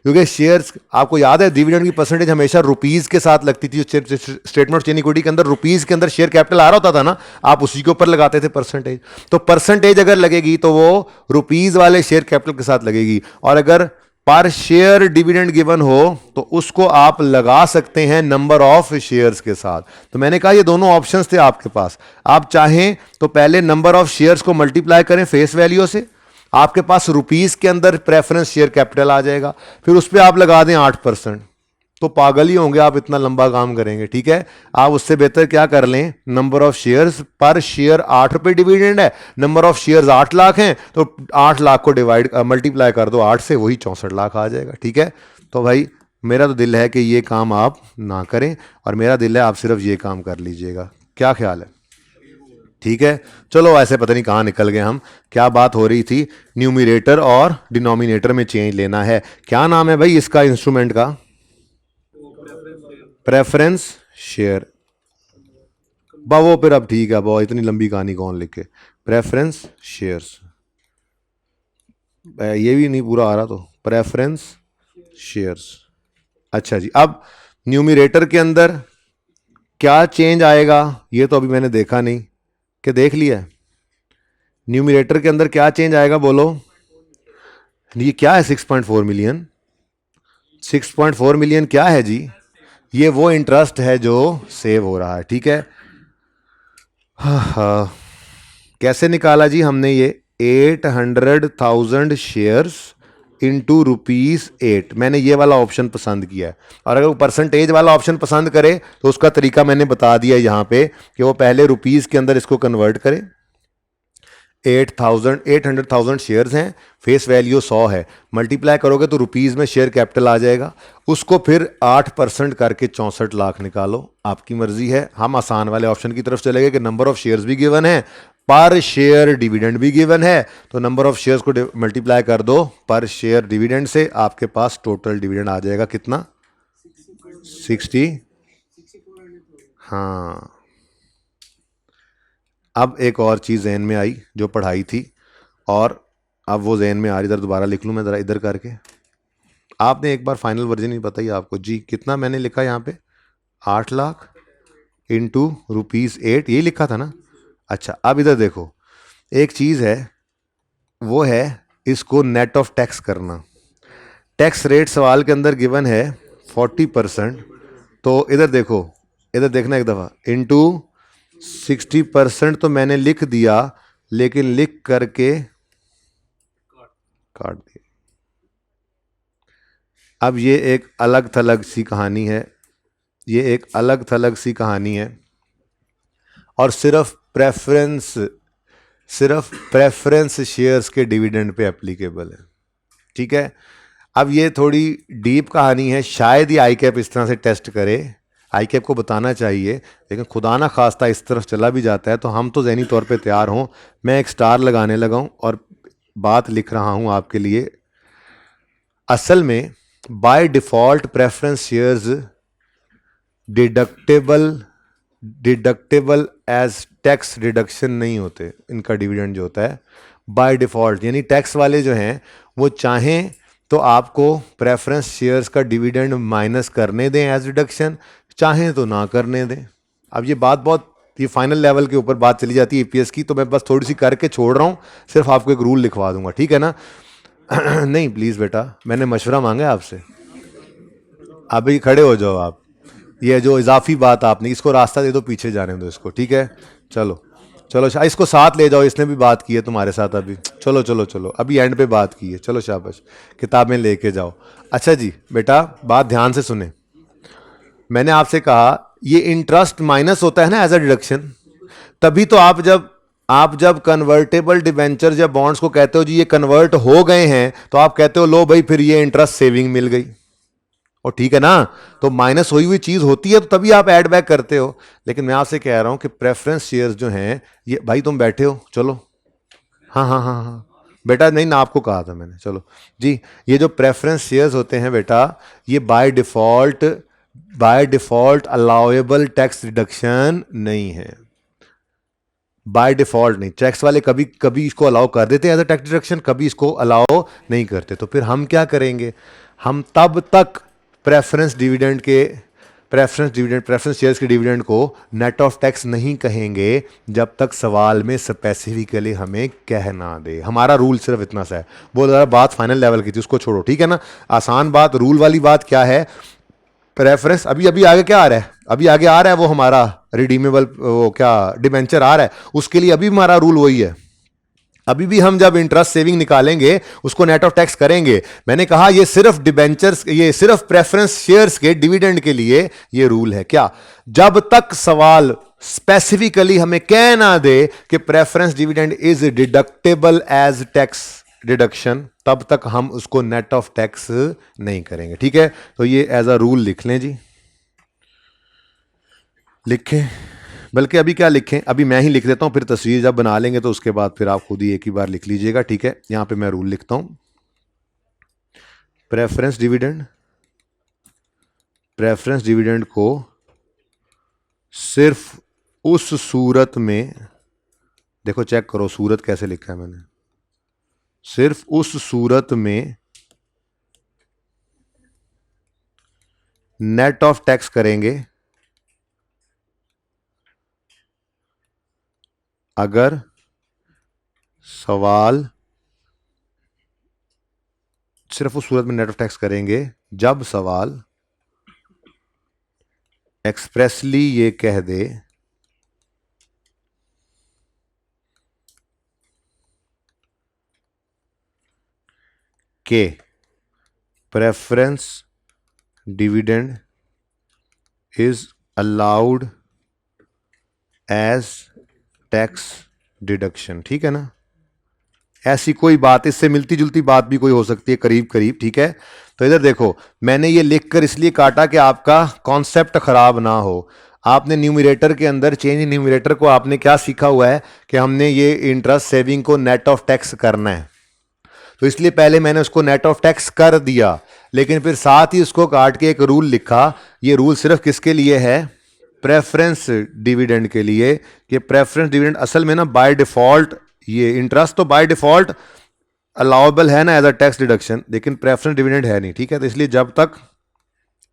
क्योंकि शेयर्स, आपको याद है डिविडेंड की परसेंटेज हमेशा रुपीज के साथ लगती थी। स्टेटमेंट चेन इक्विटी के अंदर रुपीज के अंदर शेयर कैपिटल आ रहा होता था ना, आप उसी के ऊपर लगाते थे परसेंटेज। तो परसेंटेज अगर लगेगी तो वो रुपीज वाले शेयर कैपिटल के साथ लगेगी, और अगर पर शेयर डिविडेंड गिवन हो तो उसको आप लगा सकते हैं नंबर ऑफ शेयर्स के साथ। तो मैंने कहा ये दोनों ऑप्शंस थे आपके पास। आप चाहें तो पहले नंबर ऑफ शेयर्स को मल्टीप्लाई करें फेस वैल्यू से, आपके पास रुपीस के अंदर प्रेफरेंस शेयर कैपिटल आ जाएगा, फिर उस पर आप लगा दें 8%। तो पागल ही होंगे आप, इतना लंबा काम करेंगे। ठीक है, आप उससे बेहतर क्या कर लें, नंबर ऑफ शेयर्स, पर शेयर 8 रुपए डिविडेंड है, नंबर ऑफ शेयर्स 8 लाख हैं, तो 8 लाख को डिवाइड मल्टीप्लाई कर दो 8 से, वही 64 लाख आ जाएगा। ठीक है, तो भाई मेरा तो दिल है कि ये काम आप ना करें, और मेरा दिल है आप सिर्फ ये काम कर लीजिएगा। क्या ख्याल है? ठीक है, चलो ऐसे पता नहीं कहाँ निकल गए हम। क्या बात हो रही थी? न्यूमिरेटर और डिनोमिनेटर में चेंज लेना है। क्या नाम है भाई इसका इंस्ट्रूमेंट का? Preference share. वो फिर अब ठीक है, वो इतनी लंबी कहानी कौन लिखे? प्रेफरेंस शेयर्स, ये भी नहीं पूरा आ रहा, तो प्रेफरेंस शेयर्स। अच्छा जी, अब न्यूमिरेटर के अंदर क्या चेंज आएगा ये तो अभी मैंने देखा नहीं, कि देख लिया है? न्यूमिनेटर के अंदर क्या चेंज आएगा बोलो? ये क्या है 6.4 मिलियन? 6.4 मिलियन क्या है जी? ये वो इंटरेस्ट है जो सेव हो रहा है, ठीक है। हाँ हाँ, कैसे निकाला जी हमने ये? 800,000 शेयर्स इंटू ₹8। मैंने ये वाला ऑप्शन पसंद किया है। और अगर वो परसेंटेज वाला ऑप्शन पसंद करे तो उसका तरीका मैंने बता दिया यहाँ पे कि वो पहले रुपीस के अंदर इसको कन्वर्ट करे। 800,000 शेयर्स हैं, फेस वैल्यू 100 है, मल्टीप्लाई करोगे तो रुपीस में शेयर कैपिटल आ जाएगा। उसको फिर 8% करके 64 लाख निकालो, आपकी मर्जी है। हम आसान वाले ऑप्शन की तरफ चले गए कि नंबर ऑफ शेयर्स भी गिवन है, पर शेयर डिविडेंड भी गिवन है, तो नंबर ऑफ शेयर्स को मल्टीप्लाई कर दो पर शेयर डिविडेंड से, आपके पास टोटल डिविडेंड आ जाएगा कितना? 60। हाँ, अब एक और चीज़ जहन में आई जो पढ़ाई थी, और अब वो जहन में आ रही, इधर दोबारा लिख लूँ मैं ज़रा इधर करके। आपने एक बार फाइनल वर्जन ही बताइए आपको जी, कितना मैंने लिखा यहाँ पे? 8 लाख इंटू ₹8, यही लिखा था ना? अच्छा, अब इधर देखो, एक चीज़ है, वो है इसको नेट ऑफ टैक्स करना। टैक्स रेट सवाल के अंदर गिवन है 40%, तो इधर देखो, इधर देखना एक दफ़ा, इंटू 60% तो मैंने लिख दिया, लेकिन लिख करके काट दिया। अब ये एक अलग थलग सी कहानी है, ये एक अलग थलग सी कहानी है, और सिर्फ प्रेफरेंस शेयर्स के डिविडेंड पे एप्लीकेबल है, ठीक है। अब ये थोड़ी डीप कहानी है, शायद ही आई कैप इस तरह से टेस्ट करे, आई कैप को बताना चाहिए, लेकिन खुदा ना खास्ता इस तरफ चला भी जाता है तो हम तो ज़हनी तौर पे तैयार हों। मैं एक स्टार लगाने लगा हूँ और बात लिख रहा हूँ आपके लिए। असल में by default preference shares deductible deductible as tax deduction नहीं होते, इनका डिविडेंड जो होता है बाय डिफ़ॉल्ट, यानी टैक्स वाले जो हैं वो चाहें तो आपको प्रेफरेंस शेयर्स का डिविडेंड माइनस करने दें एज डिडक्शन, चाहें तो ना करने दें। अब ये बात बहुत, ये फाइनल लेवल के ऊपर बात चली जाती है ईपीएस की, तो मैं बस थोड़ी सी करके छोड़ रहा हूँ, सिर्फ आपको एक रूल लिखवा दूंगा, ठीक है ना? नहीं प्लीज़ बेटा, मैंने मशवरा मांगा है आपसे, अभी खड़े हो जाओ आप। ये जो इजाफी बात आपने, इसको रास्ता दे दो, पीछे जाने दो इसको, ठीक है? चलो चलो, इसको साथ ले जाओ, इसने भी बात की है तुम्हारे साथ अभी। चलो चलो चलो, अभी एंड पे बात की है, चलो शाबाश, किताबें लेके जाओ। अच्छा जी बेटा, बात ध्यान से सुने। मैंने आपसे कहा ये इंटरेस्ट माइनस होता है ना एज अ डिडक्शन, तभी तो आप जब कन्वर्टेबल डिबेंचर या बॉन्ड्स को कहते हो जी ये कन्वर्ट हो गए हैं, तो आप कहते हो लो भाई फिर ये इंटरेस्ट सेविंग मिल गई, और ठीक है ना? तो माइनस हुई हुई चीज होती है तो तभी आप ऐड बैक करते हो। लेकिन मैं आपसे कह रहा हूं कि प्रेफरेंस शेयर्स जो हैं, ये भाई तुम बैठे हो, चलो, हाँ हाँ हाँ हाँ बेटा, नहीं ना, आपको कहा था मैंने, चलो जी। ये जो प्रेफरेंस शेयर्स होते हैं बेटा, ये by default allowable tax reduction नहीं है, बाय डिफॉल्ट नहीं। टैक्स वाले कभी कभी इसको अलाउ कर देते हैं एज अ टैक्स डिडक्शन, कभी इसको अलाउ नहीं करते। तो फिर हम क्या करेंगे? हम तब तक प्रेफरेंस डिविडेंड के प्रेफरेंस शेयर्स के डिविडेंड को नेट ऑफ टैक्स नहीं कहेंगे जब तक सवाल में स्पेसिफिकली हमें कह ना दे। हमारा रूल सिर्फ इतना सा है। वो ज़रा बात फाइनल लेवल की थी, उसको छोड़ो, ठीक है ना? आसान बात, रूल वाली बात क्या है? प्रेफरेंस, अभी अभी आगे क्या आ रहा है? अभी आगे आ रहा है वो हमारा रिडीमेबल, वो क्या डिबेंचर आ रहा है, उसके लिए अभी हमारा रूल वही है। अभी भी हम जब इंटरेस्ट सेविंग निकालेंगे उसको नेट ऑफ टैक्स करेंगे। मैंने कहा ये सिर्फ डिबेंचर्स, ये सिर्फ प्रेफरेंस शेयर्स के डिविडेंड के लिए ये रूल है। क्या? जब तक सवाल स्पेसिफिकली हमें कह ना दे कि preference dividend is deductible as tax deduction, तब तक हम उसको नेट ऑफ टैक्स नहीं करेंगे, ठीक है? तो ये एज अ रूल लिख लें जी, लिखें। बल्कि अभी क्या लिखें, अभी मैं ही लिख देता हूं, फिर तस्वीर जब बना लेंगे तो उसके बाद फिर आप खुद ही एक ही बार लिख लीजिएगा, ठीक है? यहां पे मैं रूल लिखता हूं, प्रेफरेंस डिविडेंड को सिर्फ उस सूरत में, देखो चेक करो सूरत कैसे लिखा है मैंने, सिर्फ उस सूरत में नेट ऑफ टैक्स करेंगे अगर सवाल सिर्फ उस सूरत में नेट ऑफ टैक्स करेंगे जब सवाल एक्सप्रेसली ये कह दे के preference dividend is allowed as tax deduction. ठीक है ना, ऐसी कोई बात, इससे मिलती जुलती बात भी कोई हो सकती है करीब करीब। ठीक है, तो इधर देखो, मैंने ये लिखकर इसलिए काटा कि आपका कॉन्सेप्ट खराब ना हो। आपने न्यूमरेटर के अंदर, चेंज इन न्यूमरेटर को आपने क्या सीखा हुआ है कि हमने ये इंटरेस्ट सेविंग को नेट ऑफ टैक्स करना है, तो इसलिए पहले मैंने उसको नेट ऑफ टैक्स कर दिया, लेकिन फिर साथ ही उसको काट के एक रूल लिखा। ये रूल सिर्फ किसके लिए है? प्रेफरेंस डिविडेंड के लिए, कि प्रेफरेंस डिविडेंड असल में ना बाय डिफॉल्ट, ये इंटरेस्ट तो बाय डिफॉल्ट अलाउेबल है ना एज अ टैक्स डिडक्शन, लेकिन प्रेफरेंस डिविडेंड है नहीं। ठीक है, तो इसलिए जब तक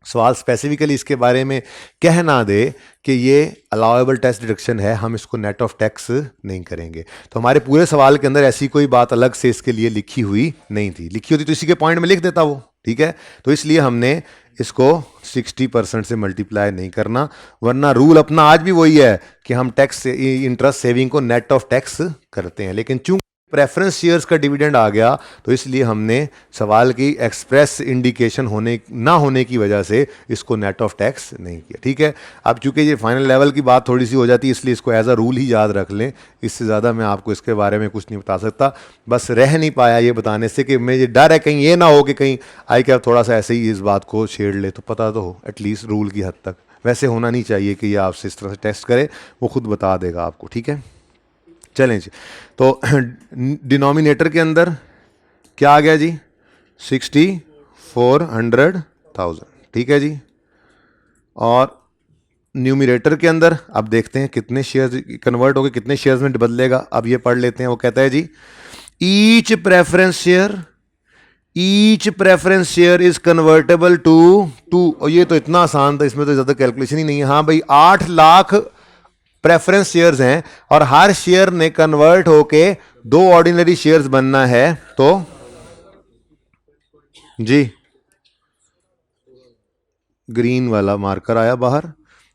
सवाल स्पेसिफिकली इसके बारे में कह ना दे कि ये अलाउेबल टैक्स डिडक्शन है, हम इसको नेट ऑफ टैक्स नहीं करेंगे। तो हमारे पूरे सवाल के अंदर ऐसी कोई बात अलग से इसके लिए लिखी हुई नहीं थी, लिखी होती तो इसी के पॉइंट में लिख देता वो। ठीक है, तो इसलिए हमने इसको 60% से मल्टीप्लाई नहीं करना, वरना रूल अपना आज भी वही है कि हम टैक्स इंटरेस्ट सेविंग को नेट ऑफ टैक्स करते हैं, लेकिन चूंकि प्रेफरेंस शेयर्स का डिविडेंड आ गया तो इसलिए हमने सवाल की एक्सप्रेस इंडिकेशन होने ना होने की वजह से इसको नेट ऑफ टैक्स नहीं किया। ठीक है, अब चूंकि ये फाइनल लेवल की बात थोड़ी सी हो जाती है, इसलिए इसको एज अ रूल ही याद रख लें, इससे ज़्यादा मैं आपको इसके बारे में कुछ नहीं बता सकता। बस रह नहीं पाया ये बताने से कि मुझे डर है कहीं ये ना हो कि कहीं आई क्या थोड़ा सा ऐसे ही इस बात को छेड़ ले, तो पता तो हो एटलीस्ट रूल की हद तक। वैसे होना नहीं चाहिए कि ये आपसे इस तरह से टेस्ट करे, वो खुद बता देगा आपको। ठीक है, चलें जी, तो डिनोमिनेटर के अंदर क्या आ गया जी? 64,100,000। ठीक है जी, और न्यूमिनेटर के अंदर अब देखते हैं कितने शेयर्स कन्वर्ट होकर कितने शेयर्स में बदलेगा। अब ये पढ़ लेते हैं, वो कहता है जी each preference share is convertible to और ये तो इतना आसान था, इसमें तो ज़्यादा कैलकुलेशन ही नहीं है। हाँ भाई, 8 लाख प्रेफरेंस शेयर्स हैं और हर शेयर ने कन्वर्ट होके 2 ऑर्डिनरी शेयर्स बनना है, तो जी ग्रीन वाला मार्कर आया बाहर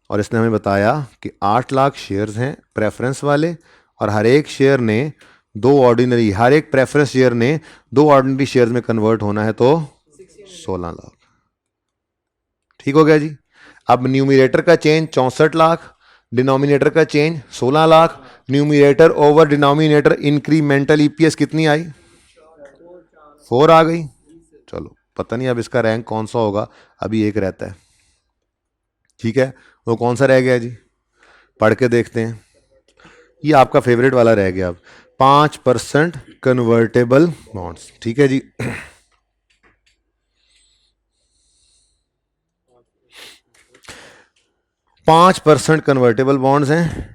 और इसने हमें बताया कि 8 लाख शेयर्स हैं प्रेफरेंस वाले और हर एक शेयर ने 2 ऑर्डिनरी, हर एक प्रेफरेंस शेयर ने 2 ऑर्डिनरी शेयर्स में कन्वर्ट होना है, तो 16 लाख। ठीक हो गया जी। अब न्यूमिनेटर का चेंज 64 लाख, डिनोमिनेटर का change 16 lakh, numerator over denominator incremental EPS कितनी आई? 4 आ गई। चलो, पता नहीं अब इसका रैंक कौन सा होगा, अभी एक रहता है। ठीक है, वो कौन सा रह गया जी? पढ़ के देखते हैं। ये आपका फेवरेट वाला रह गया अब, 5% कन्वर्टेबल बॉन्ड्स। ठीक है जी, 5% कन्वर्टेबल बॉन्ड्स हैं।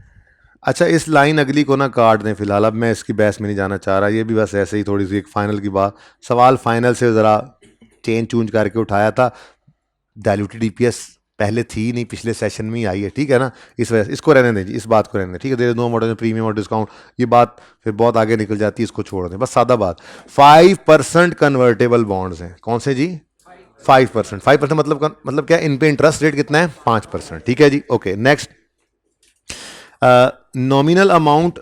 अच्छा, इस लाइन अगली को ना काट दें फिलहाल, अब मैं इसकी बहस में नहीं जाना चाह रहा, ये भी बस ऐसे ही थोड़ी सी एक फाइनल की बात, सवाल फाइनल से ज़रा चेंज चूंज करके उठाया था। डायल्यूटेड ईपीएस पहले थी नहीं, पिछले सेशन में ही आई है। ठीक है ना, इस वजह से इसको रहने दें जी, इस बात को रहने दें। ठीक है, दे दो मॉडल में प्रीमियम और डिस्काउंट, ये बात फिर बहुत आगे निकल जाती है, इसको छोड़ दें, बस सादा बात। 5% कन्वर्टेबल बॉन्ड्स हैं, कौन से जी? 5%। 5% मतलब क्या? इन पे इंटरेस्ट रेट कितना है? 5%। ठीक है जी, ओके नेक्स्ट। नॉमिनल अमाउंट,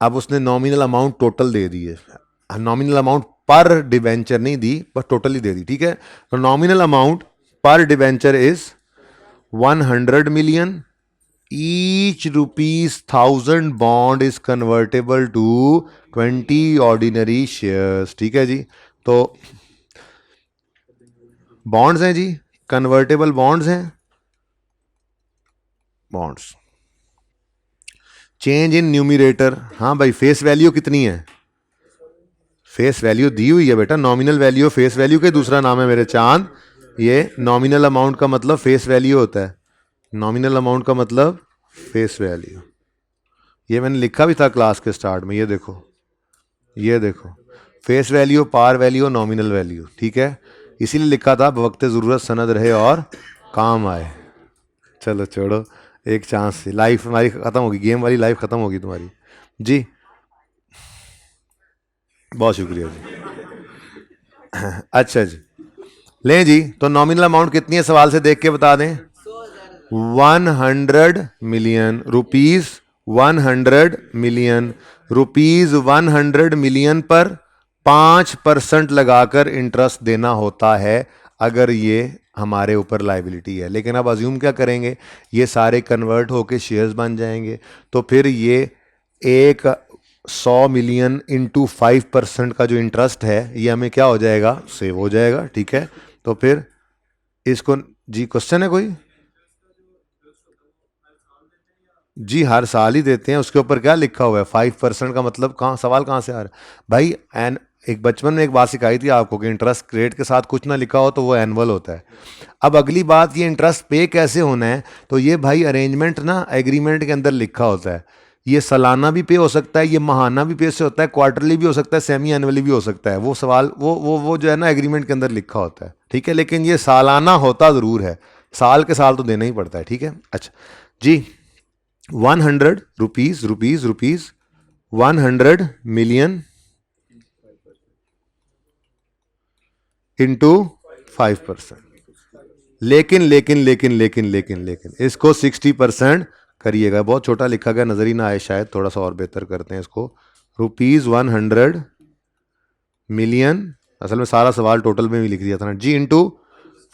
अब उसने नॉमिनल अमाउंट टोटल दे दी है, नॉमिनल अमाउंट पर डिवेंचर नहीं दी, पर टोटली दे दी। ठीक है, तो नॉमिनल अमाउंट पर debenture is 100 million, each ₹1,000 bond is convertible to 20 ordinary shares. ठीक है जी, तो बॉन्ड्स हैं जी, कन्वर्टेबल बॉन्ड्स हैं, बॉन्ड्स। चेंज इन न्यूमिरेटर, हाँ भाई, फेस वैल्यू कितनी है? फेस वैल्यू दी हुई है बेटा, नॉमिनल वैल्यू फेस वैल्यू के दूसरा नाम है मेरे चांद। ये नॉमिनल अमाउंट का मतलब फेस वैल्यू होता है, नॉमिनल अमाउंट का मतलब फेस वैल्यू। ये मैंने लिखा भी था क्लास के स्टार्ट में, ये देखो, ये देखो, face value, par value, nominal value. ठीक है, इसीलिए लिखा था वक्त ज़रूरत सनद रहे और काम आए। चलो छोड़ो, एक चांस से लाइफ हमारी ख़त्म होगी, गेम वाली लाइफ ख़त्म होगी तुम्हारी जी। बहुत शुक्रिया जी। अच्छा जी, लें जी, तो नॉमिनल अमाउंट कितनी है सवाल से देख के बता दें। 100 million rupees, 100 million rupees, 100 million पर 5% लगाकर इंटरेस्ट देना होता है अगर ये हमारे ऊपर लाइबिलिटी है। लेकिन अब अज्यूम क्या करेंगे, ये सारे कन्वर्ट होके शेयर्स बन जाएंगे, तो फिर ये एक 100 मिलियन इंटू 5% का जो इंटरेस्ट है ये हमें क्या हो जाएगा, सेव हो जाएगा। ठीक है, तो फिर इसको, जी क्वेश्चन है कोई? जी हर साल ही देते हैं, उसके ऊपर क्या लिखा हुआ है 5% का मतलब, कहाँ सवाल कहाँ से आ रहा है भाई? एन एक बचपन में एक बात सिखाई थी आपको कि इंटरेस्ट रेट के साथ कुछ ना लिखा हो तो वो एनुअल होता है। अब अगली बात, ये इंटरेस्ट पे कैसे होना है, तो ये भाई अरेंजमेंट ना एग्रीमेंट के अंदर लिखा होता है। ये सालाना भी पे हो सकता है, ये महाना भी पे से होता है, क्वार्टरली भी हो सकता है, सेमी एनुअली भी हो सकता है। वो सवाल वो जो है ना एग्रीमेंट के अंदर लिखा होता है। ठीक है, लेकिन ये सालाना होता ज़रूर है, साल के साल तो देना ही पड़ता है। ठीक है, अच्छा जी, 100 रुपीज 100 मिलियन इंटू 5%। लेकिन इसको 60% करिएगा। बहुत छोटा लिखा गया, नजर ही ना आए शायद, थोड़ा सा और बेहतर करते हैं इसको। रुपीज 100 मिलियन, असल में सारा सवाल टोटल में भी लिख दिया था ना जी, इंटू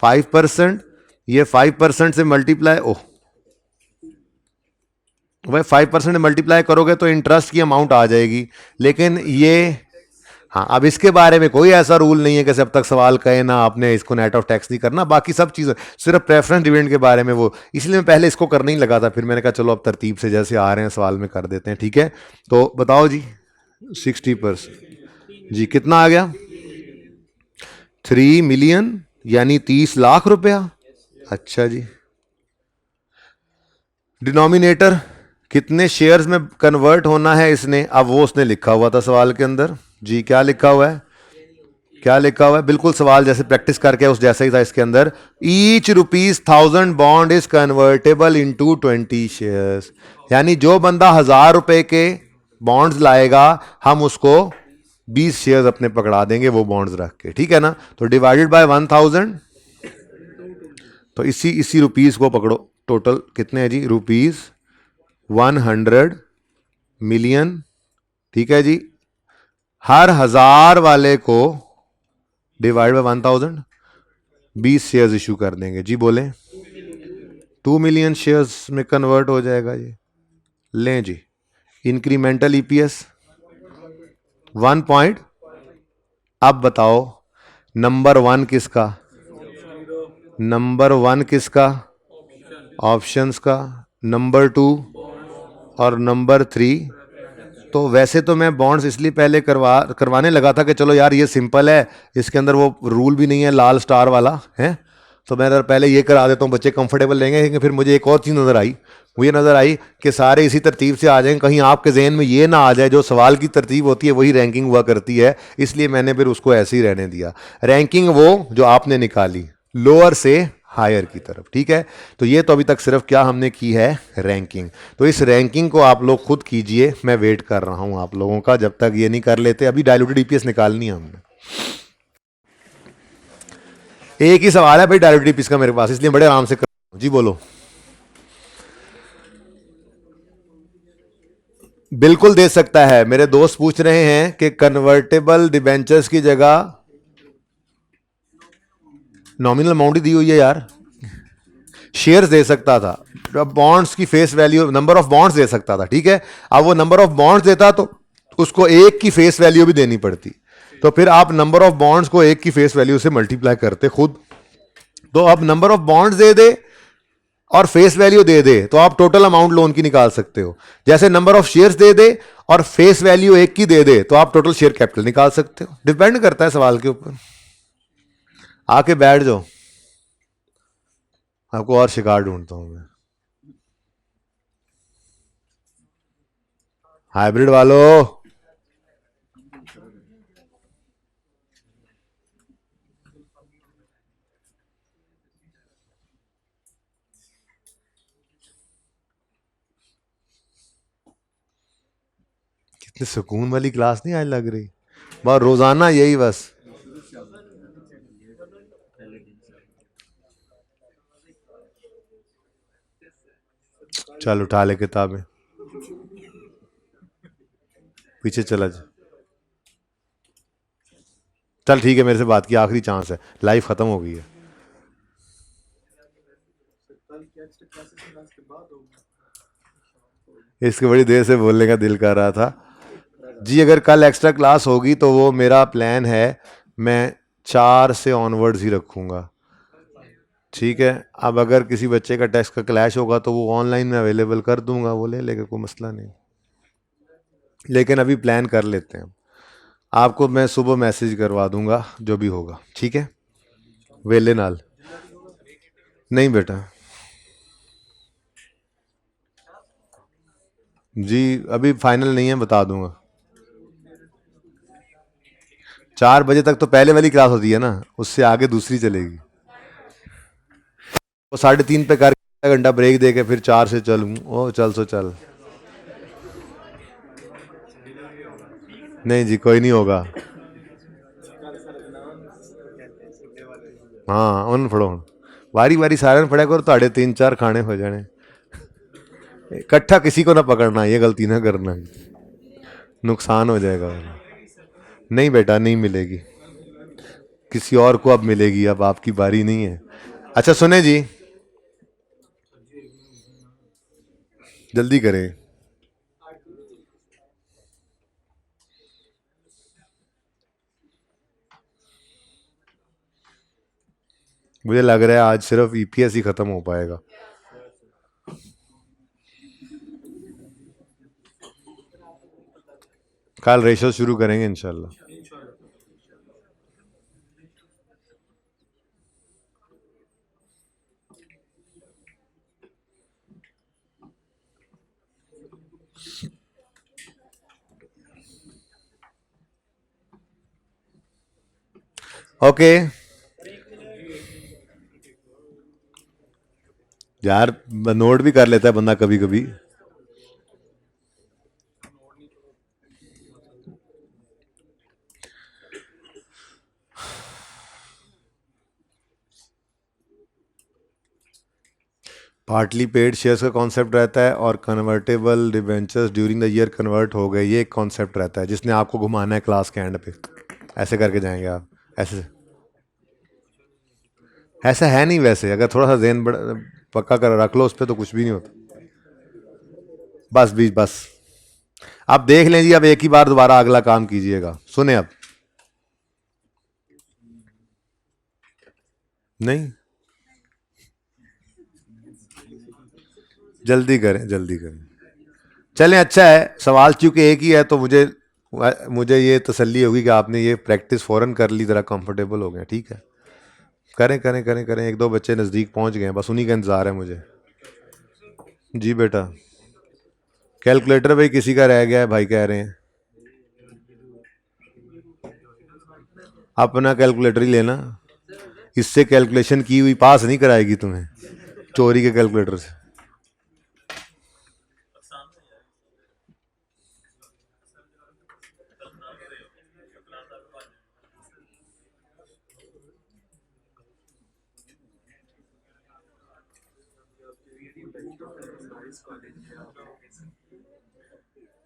5%। ये 5% से मल्टीप्लाई, ओह भाई 5% मल्टीप्लाई करोगे तो इंटरेस्ट की अमाउंट आ जाएगी। लेकिन ये, हाँ अब इसके बारे में कोई ऐसा रूल नहीं है कि जब तक सवाल कहे ना आपने इसको नेट ऑफ टैक्स नहीं करना, बाकी सब चीज़ें सिर्फ प्रेफरेंस डिविडेंड के बारे में वो, इसलिए मैं पहले इसको करने ही लगा था, फिर मैंने कहा चलो अब तरतीब से जैसे आ रहे हैं सवाल में कर देते हैं। ठीक है, तो बताओ जी, 60%, जी कितना आ गया? 3 मिलियन, यानी 30 लाख रुपया। अच्छा जी, डिनोमिनेटर कितने शेयर्स में कन्वर्ट होना है इसने, अब वो उसने लिखा हुआ था सवाल के अंदर। जी क्या लिखा हुआ है, क्या लिखा हुआ है? बिल्कुल सवाल जैसे प्रैक्टिस करके उस जैसा ही था इसके अंदर। Each rupees 1000 bond is convertible into 20 shares, यानी जो बंदा 1000 रुपए के बॉन्ड्स लाएगा हम उसको 20 शेयर्स अपने पकड़ा देंगे वो बॉन्ड्स रख के। ठीक है ना, तो डिवाइडेड बाय 1000, तो इसी इसी रुपीज को पकड़ो, टोटल कितने हैं जी, रुपीज 100 मिलियन। ठीक है जी, हर 1000 वाले को डिवाइड बाय 1000, 20 शेयर्स इशू कर देंगे। जी बोले, 2 मिलियन शेयर्स में कन्वर्ट हो जाएगा ये। लें जी, इंक्रीमेंटल ईपीएस 1 पॉइंट। अब बताओ नंबर वन किसका, नंबर वन किसका, ऑप्शंस का, नंबर टू और नंबर थ्री। तो वैसे तो मैं बॉन्ड्स इसलिए पहले करवाने लगा था कि चलो यार ये सिंपल है, इसके अंदर वो रूल भी नहीं है लाल स्टार वाला है, तो मैं पहले ये करा देता हूँ, बच्चे कंफर्टेबल रहेंगे। लेकिन फिर मुझे एक और चीज़ नज़र आई, वो ये नज़र आई कि सारे इसी तरतीब से आ जाएंगे, कहीं आपके जहन में ये ना आ जाए जो सवाल की तरतीब होती है वही रैंकिंग हुआ करती है, इसलिए मैंने फिर उसको ऐसे ही रहने दिया। रैंकिंग वो जो आपने निकाली लोअर से हायर की तरफ। ठीक है, तो ये तो अभी तक सिर्फ क्या हमने की है, रैंकिंग। तो इस रैंकिंग को आप लोग खुद कीजिए, मैं वेट कर रहा हूं आप लोगों का, जब तक ये नहीं कर लेते। अभी डायलूटेड ईपीएस निकालनी है हमने। एक ही सवाल है भाई डायलूटेड ईपीएस का मेरे पास, इसलिए बड़े आराम से कर रहा हूं। जी बोलो। बिल्कुल दे सकता है, मेरे दोस्त पूछ रहे हैं कि कन्वर्टेबल डिबेंचर्स की जगह नॉमिनल अमाउंट ही दी हुई है यार, शेयर्स दे सकता था, बॉन्ड्स की face value, number of bonds दे सकता था। ठीक है, अब वो नंबर ऑफ बॉन्ड्स देता तो उसको एक की फेस वैल्यू भी देनी पड़ती, तो फिर आप नंबर ऑफ बॉन्ड्स को एक की फेस वैल्यू से मल्टीप्लाई करते खुद। तो अब नंबर ऑफ बॉन्ड्स दे दे और फेस वैल्यू दे दे तो आप टोटल अमाउंट लोन की निकाल सकते हो। जैसे नंबर ऑफ शेयर्स दे दे और फेस वैल्यू एक की दे दे तो आप टोटल शेयर कैपिटल निकाल सकते हो। डिपेंड करता है सवाल के ऊपर। आके बैठ जाओ, आपको और शिकार ढूंढता हूं मैं। हाइब्रिड वालों, कितनी सुकून वाली क्लास नहीं आज लग रही। बस रोजाना यही बस। चल उठा ले किताबें, पीछे चला जा। चल ठीक है, मेरे से बात की, आखिरी चांस है, लाइफ खत्म हो गई है। इसके बड़ी देर से बोलने का दिल कर रहा था जी। अगर कल एक्स्ट्रा क्लास होगी तो वो मेरा प्लान है, मैं 4 से ऑनवर्ड्स ही रखूँगा, ठीक है। अब अगर किसी बच्चे का टेस्ट का क्लैश होगा तो वो ऑनलाइन में अवेलेबल कर दूंगा, वो ले लेगा, कोई मसला नहीं। लेकिन अभी प्लान कर लेते हैं, आपको मैं सुबह मैसेज करवा दूंगा जो भी होगा, ठीक है। वेले नाल नहीं बेटा जी, अभी फाइनल नहीं है, बता दूंगा। 4 बजे तक तो पहले वाली क्लास होती है ना, उससे आगे दूसरी चलेगी। वो 3:30 पे करके आधा घंटा ब्रेक दे के फिर 4 से चल, ओ चल सो चल। नहीं जी, कोई नहीं होगा। हाँ उन फड़ो हुण। वारी वारी सारे फड़े करो, ताड़े 3-4 खाने हो जाने। इकट्ठा किसी को ना पकड़ना, ये गलती ना करना, नुकसान हो जाएगा। नहीं बेटा नहीं मिलेगी, किसी और को अब मिलेगी, अब आपकी बारी नहीं है। अच्छा सुने जी, जल्दी करें। मुझे लग रहा है आज सिर्फ ईपीएस ही खत्म हो पाएगा। कल रेशो शुरू करेंगे इंशाल्लाह। ओके यार, नोट भी कर लेता है बंदा कभी कभी। पार्टली पेड शेयर्स का कॉन्सेप्ट रहता है और convertible debentures during the year convert हो गए, ये एक कॉन्सेप्ट रहता है जिसने आपको घुमाना है क्लास के एंड पे। ऐसे करके जाएंगे आप, ऐसे। ऐसा है नहीं वैसे, अगर थोड़ा सा जहन पक्का कर रख लो उस पर तो कुछ भी नहीं होता। बस बीच बस, आप देख लें जी, अब एक ही बार दोबारा अगला काम कीजिएगा। सुने अब, नहीं जल्दी करें जल्दी करें। चलें अच्छा है, सवाल चूंकि एक ही है तो मुझे मुझे ये तसल्ली होगी कि आपने ये प्रैक्टिस फ़ौरन कर ली, ज़रा कंफर्टेबल हो गए, ठीक है। करें करें करें करें, 1-2 बच्चे नज़दीक पहुंच गए हैं, बस उन्हीं का इंतज़ार है मुझे। जी बेटा, कैलकुलेटर भाई किसी का रह गया है भाई, कह रहे हैं अपना कैलकुलेटर ही लेना, इससे कैलकुलेशन की हुई पास नहीं कराएगी तुम्हें, चोरी के कैलकुलेटर से।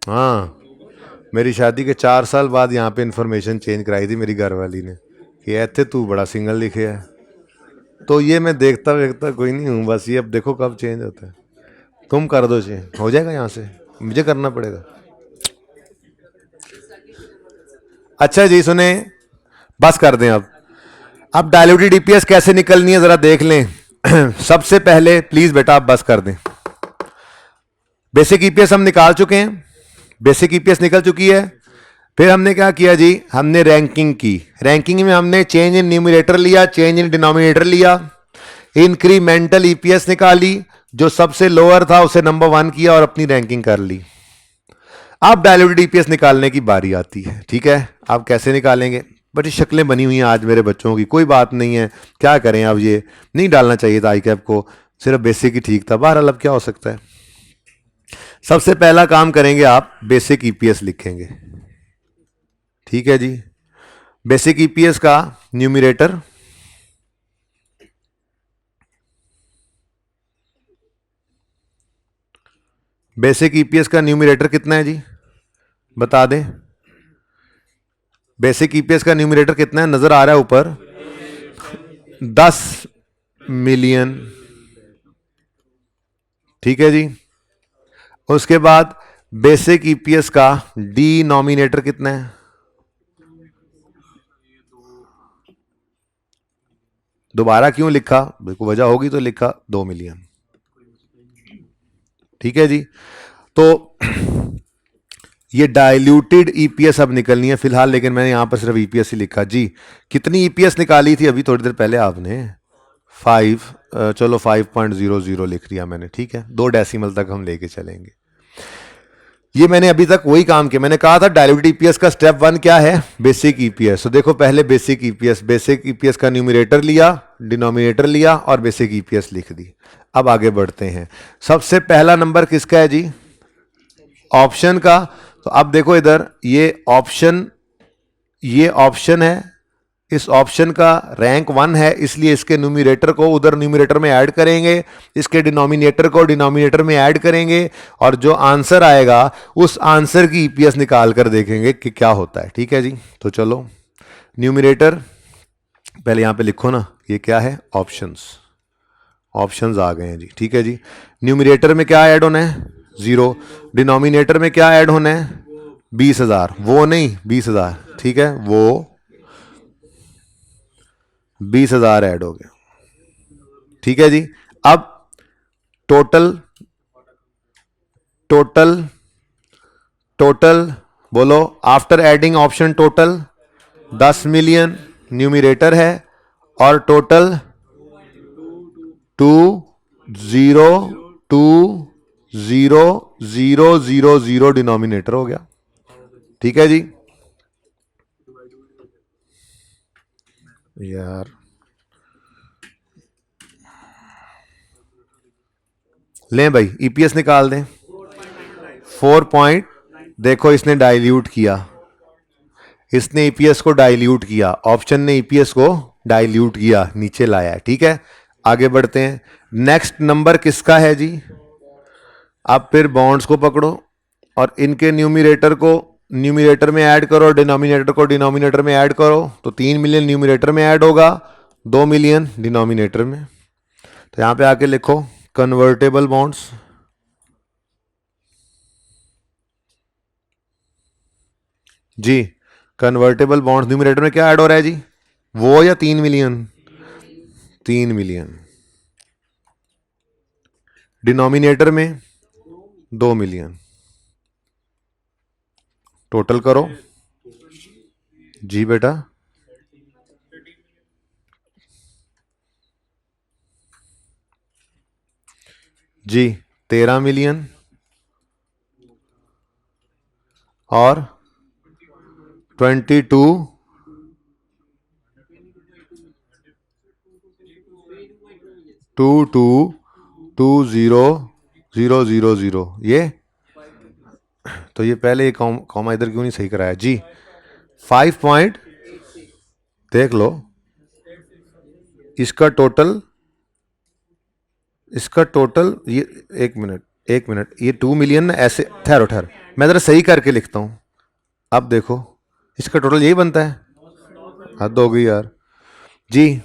हाँ, मेरी शादी के 4 साल बाद यहाँ पे इंफॉर्मेशन चेंज कराई थी मेरी घरवाली ने कि ऐसे तू बड़ा सिंगल लिखे है। तो ये मैं देखता देखता कोई नहीं हूँ, बस ये अब देखो कब चेंज होता है। तुम कर दो चेंज, हो जाएगा यहाँ से, मुझे करना पड़ेगा। अच्छा जी सुने, बस कर दें अब डायल्यूटेड ईपीएस कैसे निकलनी है ज़रा देख लें। सबसे पहले प्लीज़ बेटा आप बस कर दें। बेसिक ईपीएस हम निकाल चुके हैं, बेसिक ईपीएस निकल चुकी है। फिर हमने क्या किया जी, हमने रैंकिंग की। रैंकिंग में हमने चेंज इन न्यूमरेटर लिया, चेंज इन डिनोमिनेटर लिया, इंक्रीमेंटल ईपीएस निकाली, जो सबसे लोअर था उसे नंबर 1 किया और अपनी रैंकिंग कर ली। अब डायल्यूटेड ईपीएस निकालने की बारी आती है, ठीक है। आप कैसे निकालेंगे, बड़ी शक्लें बनी हुई हैं आज मेरे बच्चों की, कोई बात नहीं है, क्या करें। अब ये नहीं डालना चाहिए था आई कैप को, सिर्फ बेसिक ही ठीक था। बहरहाल अब क्या हो सकता है। सबसे पहला काम करेंगे, आप बेसिक ईपीएस लिखेंगे, ठीक है जी। बेसिक ईपीएस का न्यूमरेटर कितना है जी, बता दें। बेसिक ईपीएस का न्यूमरेटर कितना है, नजर आ रहा है ऊपर, 10 मिलियन। ठीक है जी। उसके बाद बेसिक ईपीएस का डिनोमिनेटर कितना है, दोबारा क्यों लिखा, बिल्कुल वजह होगी तो लिखा 2 मिलियन। ठीक है जी। तो ये डाइल्यूटेड ईपीएस अब निकलनी है फिलहाल, लेकिन मैंने यहां पर सिर्फ ईपीएस ही लिखा जी। कितनी ईपीएस निकाली थी अभी थोड़ी देर पहले आपने, 5, चलो 5.00 लिख दिया मैंने। ठीक है, 2 डेसिमल तक हम लेके चलेंगे। ये मैंने अभी तक वही काम किया। मैंने कहा था डाइल्यूटेड ईपीएस का स्टेप 1 क्या है, बेसिक ईपीएस। तो देखो पहले बेसिक ईपीएस का न्यूमरेटर लिया, डिनोमिनेटर लिया और बेसिक ईपीएस लिख दी। अब आगे बढ़ते हैं। सबसे पहला नंबर किसका है जी, ऑप्शन का। तो अब देखो इधर ये ऑप्शन है, इस ऑप्शन का रैंक 1 है, इसलिए इसके न्यूमरेटर को उधर न्यूमरेटर में ऐड करेंगे, इसके डिनोमिनेटर को डिनोमिनेटर में ऐड करेंगे, और जो आंसर आएगा उस आंसर की ईपीएस निकाल कर देखेंगे कि क्या होता है। ठीक है जी। तो चलो न्यूमरेटर पहले यहां पे लिखो ना, ये क्या है, ऑप्शंस आ गए हैं जी। ठीक है जी। न्यूमरेटर में क्या ऐड होना है, 0। डिनोमिनेटर में क्या ऐड होना है, 20,000, वो नहीं 20,000। ठीक है, वो 20,000 ऐड हो गया। ठीक है जी। अब टोटल टोटल टोटल बोलो, after adding option total 10 million numerator है, और टोटल 2,0,2,0,0,0 डिनोमिनेटर हो गया। ठीक है जी। यार लें भाई, ईपीएस निकाल दें। 4 पॉइंट, देखो इसने डाइल्यूट किया, इसने ईपीएस को डाइल्यूट किया, ऑप्शन ने ईपीएस को डाइल्यूट किया, नीचे लाया है। ठीक है, आगे बढ़ते हैं। नेक्स्ट नंबर किसका है जी, आप फिर बॉन्ड्स को पकड़ो और इनके न्यूमरेटर को न्यूमरेटर में ऐड करो, डिनोमिनेटर को डिनोमिनेटर में ऐड करो, तो 3 मिलियन न्यूमरेटर में ऐड होगा, 2 मिलियन डिनोमिनेटर में। तो यहां पे आके लिखो कन्वर्टेबल बॉन्ड्स। जी, कन्वर्टेबल बॉन्ड्स न्यूमरेटर में क्या ऐड हो रहा है जी, वो या 3 मिलियन, 3 मिलियन। डिनोमिनेटर में 2 मिलियन। टोटल करो जी बेटा, जी 13 मिलियन और 22 2,2,2,0,0,0,0, ये तो ये पहले ये कॉमा इधर क्यों नहीं सही कराया जी। 5 पॉइंट, देख लो इसका टोटल ये, एक मिनट, ये 2 मिलियन ना, ऐसे ठहरो मैं जरा सही करके लिखता हूं। अब देखो इसका टोटल यही बनता है, हद हो गई यार जी।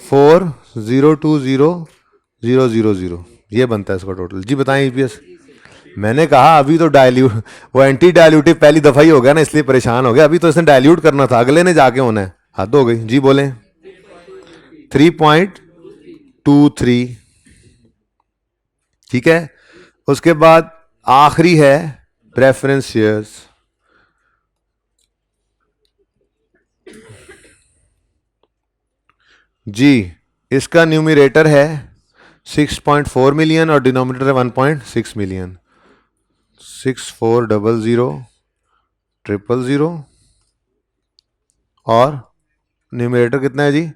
4,0,2,0,0,0,0, ये बनता है इसका टोटल जी। बताएं ईपीएस। मैंने कहा अभी तो डाइल्यूट, वो एंटी डाइल्यूटिव पहली दफा ही हो गया ना, इसलिए परेशान हो गया। अभी तो इसने डाइल्यूट करना था, अगले ने जाके होना है, हद हो गई जी। बोले 3.23। ठीक है, उसके बाद आखिरी है प्रेफरेंस शेयर्स। जी, इसका न्यूमरेटर है 6.4 मिलियन और डिनोमिनेटर है 1.6 मिलियन। 64,00,000,000 और न्यूमरेटर कितना है जी,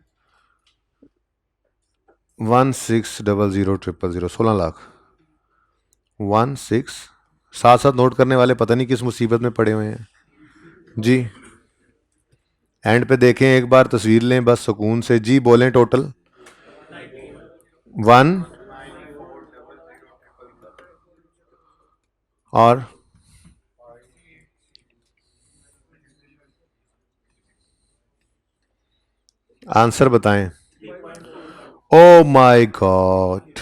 16,00,000,000, 16 लाख। 16, साथ साथ नोट करने वाले पता नहीं किस मुसीबत में पड़े हुए हैं जी। एंड पे देखें, एक बार तस्वीर लें बस सुकून से जी, बोलें टोटल 1 और आंसर बताएं। ओ माय गॉड,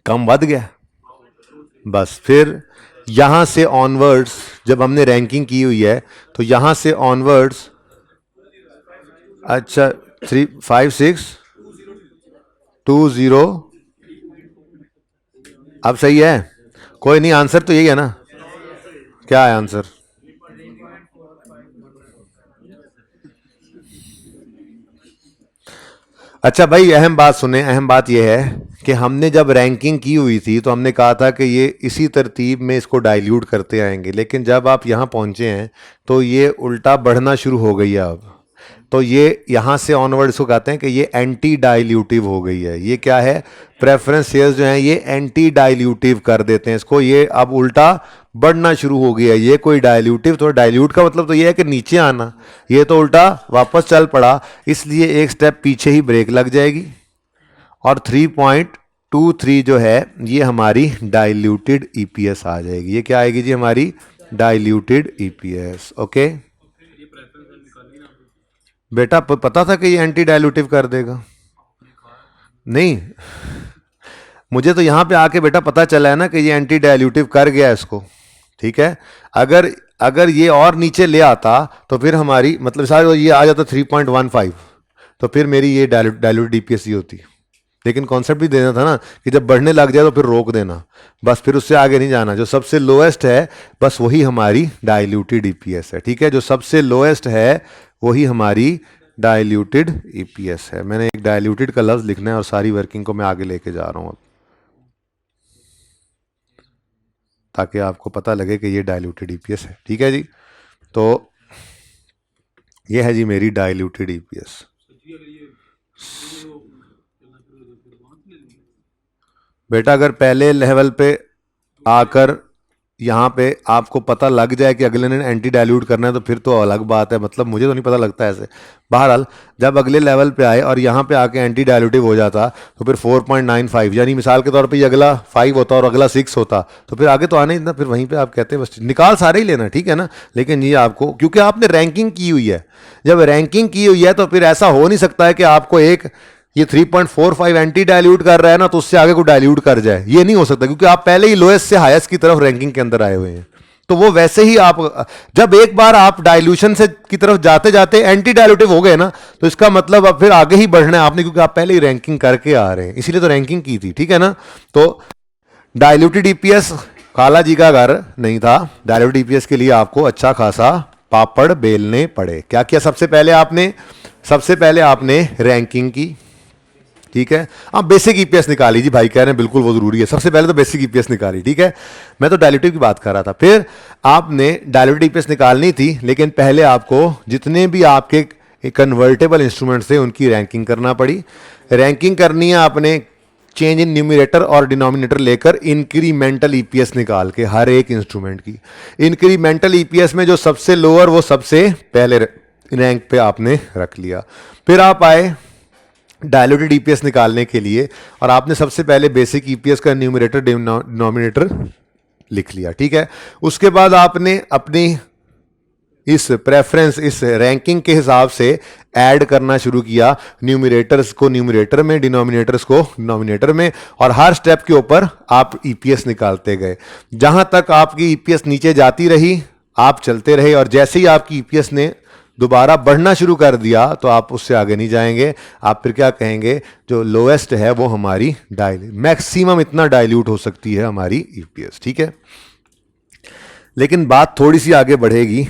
कम बढ़ गया। बस फिर यहां से ऑनवर्ड्स जब हमने रैंकिंग की हुई है तो यहां से ऑनवर्ड्स, अच्छा 35620, अब सही है? कोई नहीं, आंसर तो यही है ना? क्या है आंसर? अच्छा भाई, अहम बात सुने, अहम बात यह है कि हमने जब रैंकिंग की हुई थी तो हमने कहा था कि ये इसी तरतीब में इसको डाइल्यूट करते आएंगे, लेकिन जब आप यहाँ पहुँचे हैं तो ये उल्टा बढ़ना शुरू हो गई है अब। तो ये यहाँ से ऑनवर्ड इसको कहते हैं कि ये एंटी डाइल्यूटिव हो गई है। ये क्या है? प्रेफरेंस शेयर्स जो हैं ये एंटी डाइल्यूटिव कर देते हैं इसको, ये अब उल्टा बढ़ना शुरू हो गया है। ये कोई डाइल्यूटिव, तो डाइल्यूट का मतलब तो ये है कि नीचे आना, ये तो उल्टा वापस चल पड़ा, इसलिए एक स्टेप पीछे ही ब्रेक लग जाएगी और 3.23 जो है ये हमारी डाइल्यूटेड ईपीएस आ जाएगी। ये क्या आएगी जी? हमारी डाइल्यूटेड ईपीएस। ओके बेटा, पता था कि ये एंटी डाइल्यूटिव कर देगा? नहीं, मुझे तो यहाँ पे आके बेटा पता चला है ना कि ये एंटी डाइल्यूटिव कर गया इसको। ठीक है, अगर अगर ये और नीचे ले आता तो फिर हमारी मतलब सारे ये आ जाता 3.15, तो फिर मेरी ये डाइल्यूटेड डीपीएस ही होती। लेकिन कॉन्सेप्ट भी देना था ना कि जब बढ़ने लग जाए तो फिर रोक देना, बस फिर उससे आगे नहीं जाना। जो सबसे लोएस्ट है बस वही हमारी डाइल्यूटेड ईपीएस है। ठीक है, जो सबसे लोएस्ट है वही हमारी डाइल्यूटेड ईपीएस है। मैंने एक डाइल्यूटेड का लफ्ज लिखना है और सारी वर्किंग को मैं आगे लेके जा रहा हूँ अब, ताकि आपको पता लगे कि ये डाइल्यूटेड ईपीएस है। ठीक है जी, तो ये है जी मेरी डाइल्यूटेड ईपीएस। बेटा अगर पहले लेवल पे आकर यहाँ पे आपको पता लग जाए कि अगले ने एंटी डाइल्यूट करना है तो फिर तो अलग बात है, मतलब मुझे तो नहीं पता लगता ऐसे। बहरहाल जब अगले लेवल पे आए और यहाँ पे आके एंटी डाइल्यूटिव हो जाता तो फिर 4.95, यानी मिसाल के तौर पे ये अगला 5 होता और अगला 6 होता, तो फिर आगे तो आने ही ना, फिर वहीं पे आप कहते हैं बस निकाल सारे ही लेना। ठीक है ना, लेकिन ये आपको क्योंकि आपने रैंकिंग की हुई है, जब रैंकिंग की हुई है तो फिर ऐसा हो नहीं सकता है कि आपको एक ये 3.45 एंटी डाइल्यूट कर रहा है ना तो उससे आगे को डाइल्यूट कर जाए, ये नहीं हो सकता, क्योंकि आप पहले ही लोएस्ट से हाईएस्ट की तरफ रैंकिंग के अंदर आए हुए हैं। तो वो वैसे ही आप जब एक बार आप डाइल्यूशन से की तरफ जाते जाते एंटी डाइल्यूटिव हो गए ना तो इसका मतलब अब फिर आगे ही बढ़ना है आपने, क्योंकि आप पहले ही रैंकिंग करके आ रहे हैं, इसीलिए तो रैंकिंग की थी। ठीक है ना, तो डाइल्यूटेड ईपीएस काला जी का घर नहीं था। डाइल्यूटेड ईपीएस के लिए आपको अच्छा खासा पापड़ बेलने पड़े। क्या किया? सबसे पहले आपने रैंकिंग की। ठीक है, आप बेसिक ईपीएस निकाली जी, भाई कह रहे हैं बिल्कुल वो जरूरी है, सबसे पहले तो बेसिक ईपीएस निकाली। ठीक है, मैं तो डाइल्यूटिव की बात कर रहा था। फिर आपने डाइल्यूटेड ईपीएस निकालनी थी, लेकिन पहले आपको जितने भी आपके कन्वर्टेबल इंस्ट्रूमेंट्स थे उनकी रैंकिंग करना पड़ी। रैंकिंग करनी है आपने चेंज इन न्यूमिनेटर और डिनोमिनेटर लेकर इंक्रीमेंटल ईपीएस निकाल के हर एक इंस्ट्रूमेंट की। इंक्रीमेंटल ईपीएस में जो सबसे लोअर वो सबसे पहले रैंक पे आपने रख लिया। फिर आप आए डाइल्यूटेड ईपीएस निकालने के लिए और आपने सबसे पहले बेसिक ईपीएस का न्यूमरेटर डिनोमिनेटर लिख लिया। ठीक है, उसके बाद आपने अपनी इस प्रेफरेंस, इस रैंकिंग के हिसाब से ऐड करना शुरू किया, न्यूमरेटर्स को न्यूमरेटर में, डिनोमिनेटर्स को डिनोमिनेटर में, और हर स्टेप के ऊपर आप ईपीएस निकालते गए। जहां तक आपकी ईपीएस नीचे जाती रही आप चलते रहे, और जैसे ही आपकी ईपीएस ने दोबारा बढ़ना शुरू कर दिया तो आप उससे आगे नहीं जाएंगे। आप फिर क्या कहेंगे? जो लोएस्ट है वो हमारी मैक्सिमम इतना डाइल्यूट हो सकती है हमारी ईपीएस। ठीक है, लेकिन बात थोड़ी सी आगे बढ़ेगी।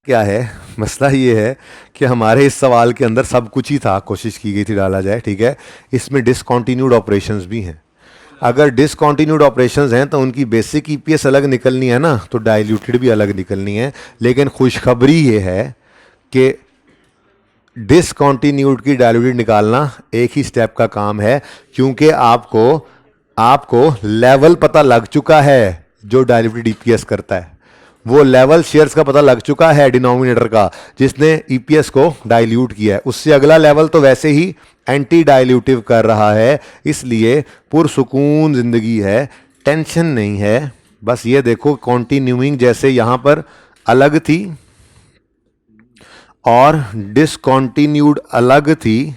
क्या है मसला? ये है कि हमारे इस सवाल के अंदर सब कुछ ही था, कोशिश की गई थी डाला जाए। ठीक है, इसमें डिसकंटिन्यूड ऑपरेशंस भी हैं। अगर डिसकंटिन्यूड ऑपरेशंस हैं तो उनकी बेसिक ईपीएस अलग निकलनी है ना, तो डाइल्यूटेड भी अलग निकलनी है। लेकिन खुशखबरी ये है कि डिसकंटिन्यूड की डाइल्यूटेड निकालना एक ही स्टेप का काम है, क्योंकि आपको लेवल पता लग चुका है जो डाइल्यूटेड ईपीएस करता है। वो लेवल शेयर्स का पता लग चुका है डिनोमिनेटर का, जिसने ईपीएस को डाइल्यूट किया है। उससे अगला लेवल तो वैसे ही एंटी डाइल्यूटिव कर रहा है, इसलिए पुरसुकून जिंदगी है, टेंशन नहीं है। बस ये देखो कॉन्टिन्यूइंग जैसे यहां पर अलग थी और डिसकॉन्टिन्यूड अलग थी,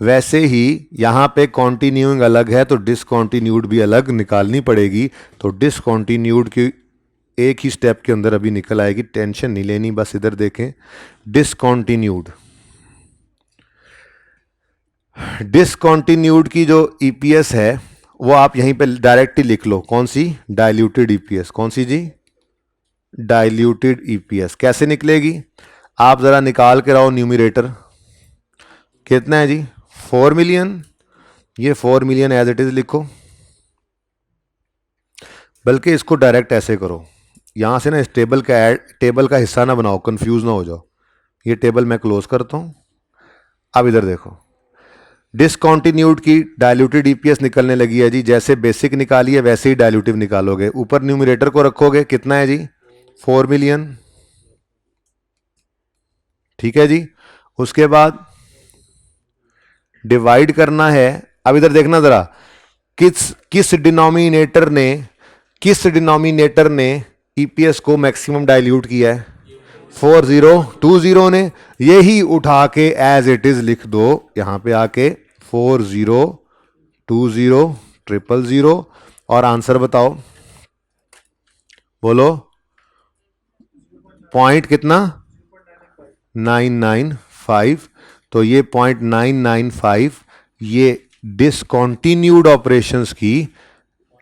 वैसे ही यहाँ पे कॉन्टिन्यूइंग अलग है तो डिसकॉन्टिन्यूड भी अलग निकालनी पड़ेगी। तो डिसकॉन्टिन्यूड की एक ही स्टेप के अंदर अभी निकल आएगी, टेंशन नहीं लेनी। बस इधर देखें, डिसकॉन्टिन्यूड डिसकॉन्टिन्यूड की जो ईपीएस है वो आप यहीं पे डायरेक्टली लिख लो। कौन सी? Diluted EPS. कौन सी जी? Diluted EPS. कैसे निकलेगी? आप जरा निकाल के रहो न्यूमरेटर। कितना है जी? 4 मिलियन। ये 4 मिलियन एज इट इज लिखो, बल्कि इसको डायरेक्ट ऐसे करो, यहां से ना इस टेबल का हिस्सा ना बनाओ, कंफ्यूज ना हो जाओ। ये टेबल मैं क्लोज करता हूं। अब इधर देखो, डिसकॉन्टिन्यूड की डाइल्यूटेड ईपीएस निकलने लगी है जी। जैसे बेसिक निकाली है वैसे ही डाइल्यूटिव निकालोगे। ऊपर न्यूमरेटर को रखोगे, कितना है जी? 4 मिलियन। ठीक है जी। उसके बाद डिवाइड करना है। अब इधर देखना जरा, किस डिनोमिनेटर ने ईपीएस को मैक्सिमम डाइल्यूट किया है? 4020 ने। यही उठा के एज इट इज लिख दो यहां पे आके, 40200000। और आंसर बताओ, बोलो। पॉइंट कितना? 995। तो ये 0.995 ये डिसकॉन्टिन्यूड ऑपरेशंस की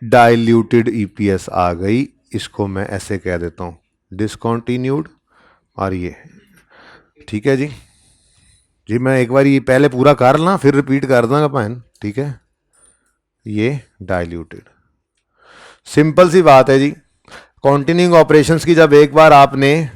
डाइल्यूटेड ईपीएस आ गई। इसको मैं ऐसे कह देता हूं, डिसकॉन्टिन्यूड। और ये ठीक है जी। जी मैं एक बार ये पहले पूरा कर ला, फिर रिपीट कर दूंगा पाइन। ठीक है, ये डाइल्यूटेड। सिंपल सी बात है जी। कॉन्टिन्यूइंग ऑपरेशंस की जब एक बार आपने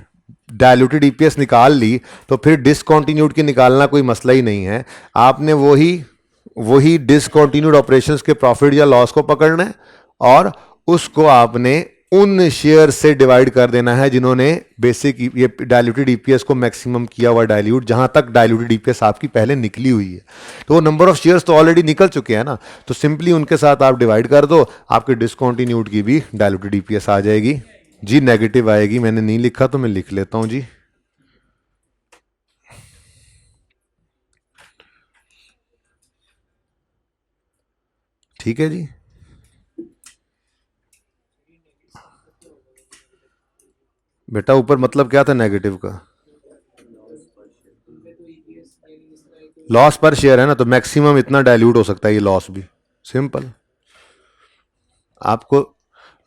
डाइल्यूटेड ईपीएस निकाल ली तो फिर डिसकॉन्टिन्यूड की निकालना कोई मसला ही नहीं है। आपने वही डिसकॉन्टिन्यूड ऑपरेशंस के प्रॉफिट या लॉस को पकड़ना है और उसको आपने उन शेयर से डिवाइड कर देना है जिन्होंने बेसिक ये डाइल्यूटेड ईपीएस को मैक्सिमम किया हुआ डाइल्यूट, जहां तक डाइल्यूटेड ईपीएस आपकी पहले निकली हुई है। तो वो नंबर ऑफ शेयर्स तो ऑलरेडी निकल चुके हैं ना, तो सिंपली उनके साथ आप डिवाइड कर दो, आपके डिसकॉन्टिन्यूड की भी डाइल्यूटेड ईपीएस आ जाएगी। जी नेगेटिव आएगी, मैंने नहीं लिखा तो मैं लिख लेता हूं जी। ठीक है जी। बेटा ऊपर मतलब क्या था नेगेटिव का? लॉस पर शेयर है ना, तो मैक्सिमम इतना डाइल्यूट हो सकता है ये लॉस भी। सिंपल। आपको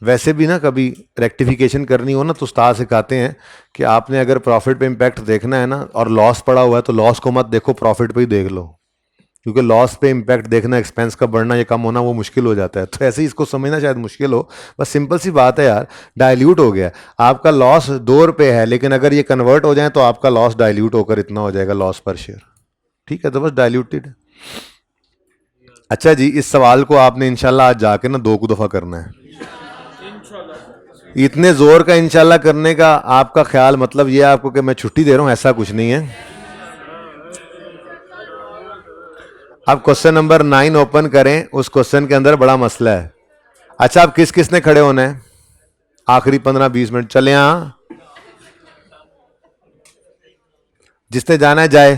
वैसे भी ना कभी रेक्टिफिकेशन करनी हो ना तो उस्ताद सिखाते हैं कि आपने अगर प्रॉफिट पे इम्पैक्ट देखना है ना और लॉस पड़ा हुआ है तो लॉस को मत देखो, प्रॉफिट पे ही देख लो, क्योंकि लॉस पे इम्पैक्ट देखना, एक्सपेंस का बढ़ना या कम होना वो मुश्किल हो जाता है। तो ऐसे ही इसको समझना शायद मुश्किल हो, बस सिंपल सी बात है यार। डाइल्यूट हो गया, आपका लॉस 2 रुपये है, लेकिन अगर ये कन्वर्ट हो जाए तो आपका लॉस डाइल्यूट होकर इतना हो जाएगा लॉस पर शेयर। ठीक है, तो बस डाइल्यूटेड। अच्छा जी, इस सवाल को आपने इंशाल्लाह आज जाके ना 2 दफा करना है। इतने जोर का इंशाल्लाह करने का आपका ख्याल मतलब ये आपको कि मैं छुट्टी दे रहा हूं, ऐसा कुछ नहीं है। अब क्वेश्चन नंबर 9 ओपन करें, उस क्वेश्चन के अंदर बड़ा मसला है। अच्छा, अब किसने खड़े होना है? आखिरी 15-20 मिनट चले, यहां जिसने जाना है जाए।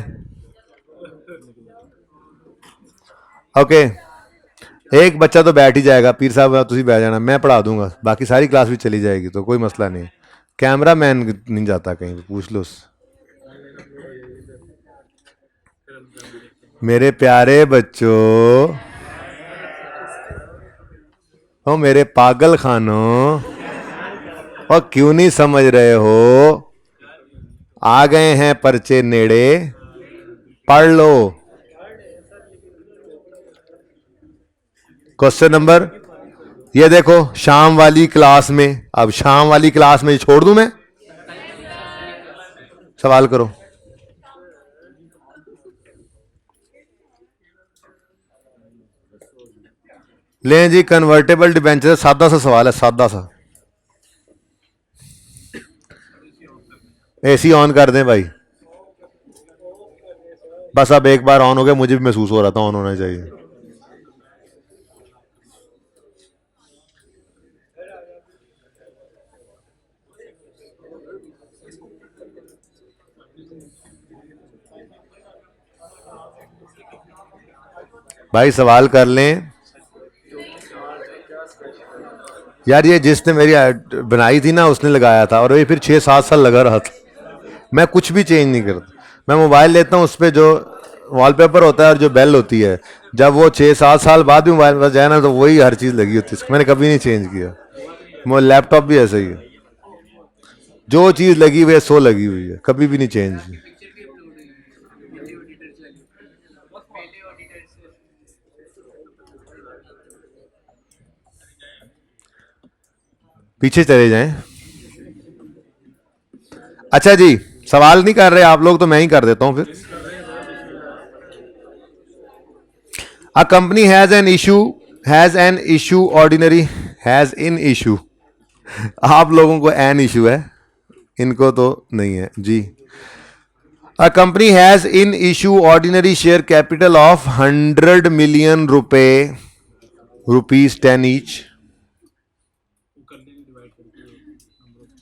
ओके, एक बच्चा तो बैठ ही जाएगा, पीर साहब तुम बैठ जाना, मैं पढ़ा दूंगा, बाकी सारी क्लास भी चली जाएगी, तो कोई मसला नहीं। कैमरा मैन नहीं जाता कहीं, पूछ लो उससे। मेरे प्यारे बच्चों, ओ मेरे पागल खानों, और क्यों नहीं समझ रहे हो? आ गए हैं पर्चे नेड़े, पढ़ लो। क्वेश्चन नंबर, ये देखो शाम वाली क्लास में, अब शाम वाली क्लास में छोड़ दूं मैं? सवाल करो। लें जी, कन्वर्टेबल डिबेंचर, सादा सा सवाल है, सादा सा। एसी ऑन कर दें भाई, बस अब एक बार ऑन हो गया, मुझे भी महसूस हो रहा था ऑन होना चाहिए। भाई सवाल कर लें यार, ये जिसने मेरी बनाई थी ना उसने लगाया था, और ये फिर 6-7 साल लगा रहा था। मैं कुछ भी चेंज नहीं करता। मैं मोबाइल लेता हूँ, उस पर जो वॉलपेपर होता है और जो बेल होती है, जब वो 6-7 साल बाद भी मोबाइल पास जाए ना तो वही हर चीज़ लगी होती है, मैंने कभी नहीं चेंज किया। वो लैपटॉप भी ऐसा ही है, जो चीज़ लगी हुई है सो लगी हुई है, कभी भी नहीं चेंज की। पीछे चले जाएं। अच्छा जी, सवाल नहीं कर रहे आप लोग तो मैं ही कर देता हूं फिर। अ company has an issue ordinary, has in issue. आप लोगों को एन इशू है, इनको तो नहीं है जी। A company has in issue ordinary share capital of 100 million rupees 10 each.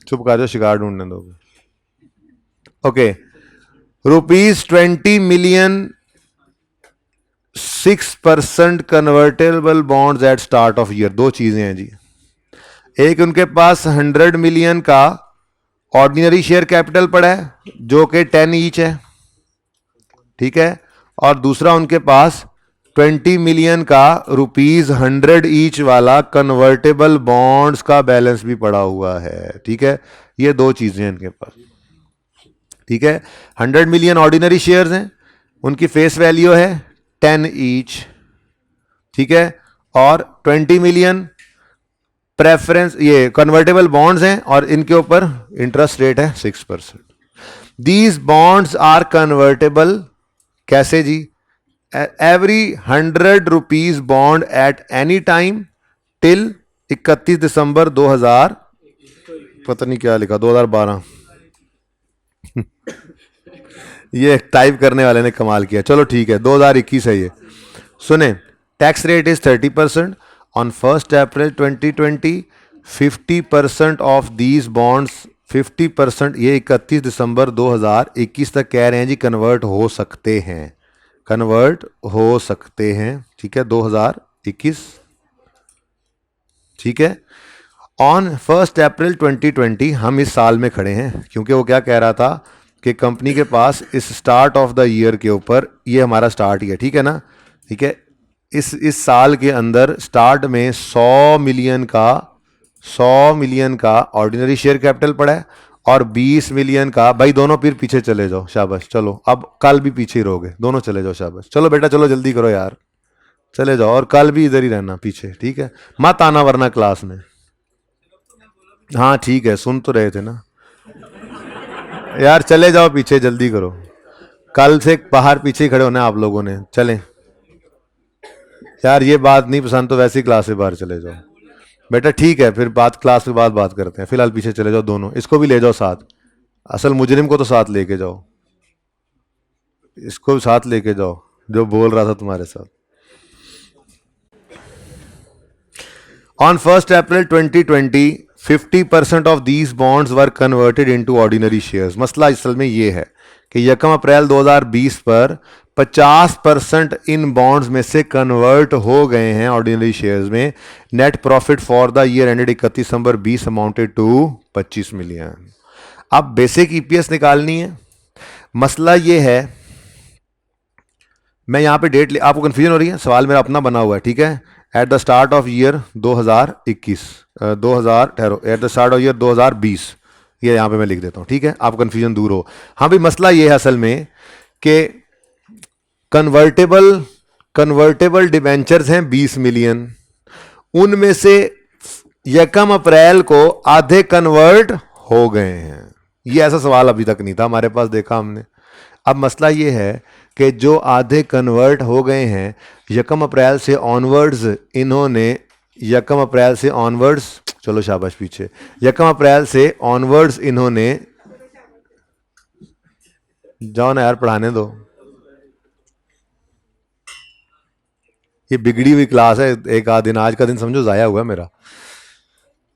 चुप कर जाओ, शिकार ढूंढने दो। Okay, ₹20 million 6% convertible bonds at start of year. दो चीजें हैं जी, एक उनके पास 100 million का ऑर्डिनरी शेयर कैपिटल पड़ा है जो कि 10 ईच है, ठीक है, और दूसरा उनके पास 20 million का ₹100 ईच वाला कन्वर्टेबल बॉन्ड्स का बैलेंस भी पड़ा हुआ है, ठीक है। ये दो चीजें हैं इनके पास, ठीक है। 100 million ऑर्डिनरी शेयर्स हैं, उनकी फेस वैल्यू है 10 ईच, ठीक है, और 20 million प्रेफरेंस ये कन्वर्टेबल बॉन्ड्स हैं और इनके ऊपर इंटरेस्ट रेट है 6%। दीज बॉन्ड्स आर कन्वर्टेबल कैसे जी? Every 100 rupees bond at any time till 31 December 2000, पता नहीं क्या लिखा, 2012। ये टाइप करने वाले ने कमाल किया, चलो ठीक है 2021 है ये। सुने, tax rate is 30%। On 1 April 2020 50% of these bonds 50%, ये 31 दिसंबर 2021 तक कह रहे हैं जी कन्वर्ट हो सकते हैं, कन्वर्ट हो सकते हैं, ठीक है, 2021, ठीक है। ऑन 1 अप्रैल 2020 हम इस साल में खड़े हैं, क्योंकि वो क्या कह रहा था कि कंपनी के पास इस स्टार्ट ऑफ द ईयर के ऊपर, ये हमारा स्टार्ट ही है, ठीक है ना, ठीक है, इस साल के अंदर स्टार्ट में 100 मिलियन का ऑर्डिनरी शेयर कैपिटल पड़ा है और 20 मिलियन का, भाई दोनों फिर पीछे चले जाओ, शाबाश, चलो अब कल भी पीछे ही रहोगे, दोनों चले जाओ, शाबाश, चलो बेटा चलो जल्दी करो यार, चले जाओ, और कल भी इधर ही रहना पीछे, ठीक है, मत आना वरना क्लास में। हाँ ठीक है, सुन तो रहे थे ना यार, चले जाओ पीछे, जल्दी करो, कल से बाहर पीछे ही खड़े होना है आप लोगों ने, चलें यार, ये बात नहीं पसंद तो वैसे ही क्लास से बाहर चले जाओ बेटा, ठीक है, फिर बात क्लास के बाद बात करते हैं, फिलहाल पीछे चले जाओ दोनों, इसको भी ले जाओ साथ, असल मुजरिम को तो साथ लेके जाओ, इसको भी साथ लेके जाओ जो बोल रहा था तुम्हारे साथ। On 1 April 2020 50% of these bonds were converted into ordinary shares. मसला असल में ये है कि 1 अप्रैल 2020 पर 50% इन बॉन्ड्स में से कन्वर्ट हो गए हैं ऑर्डिनरी शेयर्स में। Net profit for the year ended 31 December 20 amounted to 25 million. अब बेसिक ईपीएस निकालनी है। मसला ये है, मैं यहाँ पे डेट आपको कंफ्यूजन हो रही है, सवाल मेरा अपना बना हुआ है, ठीक है। At the start of year 2021, 2000 ठहरो, at the start of year 2020, ये यहाँ पे मैं लिख देता हूँ, ठीक है, आप कंफ्यूजन दूर हो। हाँ भाई, मसला ये है असल में कि कन्वर्टेबल डिबेंचर्स हैं 20 मिलियन, उनमें से 1 अप्रैल को आधे कन्वर्ट हो गए हैं। ये ऐसा सवाल अभी तक नहीं था हमारे पास, देखा हमने। अब मसला ये है कि जो आधे कन्वर्ट हो गए हैं 1 अप्रैल से ऑनवर्ड्स, इन्होंने 1 अप्रैल से ऑनवर्ड्स, चलो शाबाश पीछे, 1 अप्रैल से ऑनवर्ड्स इन्होंने जाओ ना यार, पढ़ाने दो। ये बिगड़ी हुई क्लास है, एक आध दिन, आज का दिन समझो ज़ाया हुआ मेरा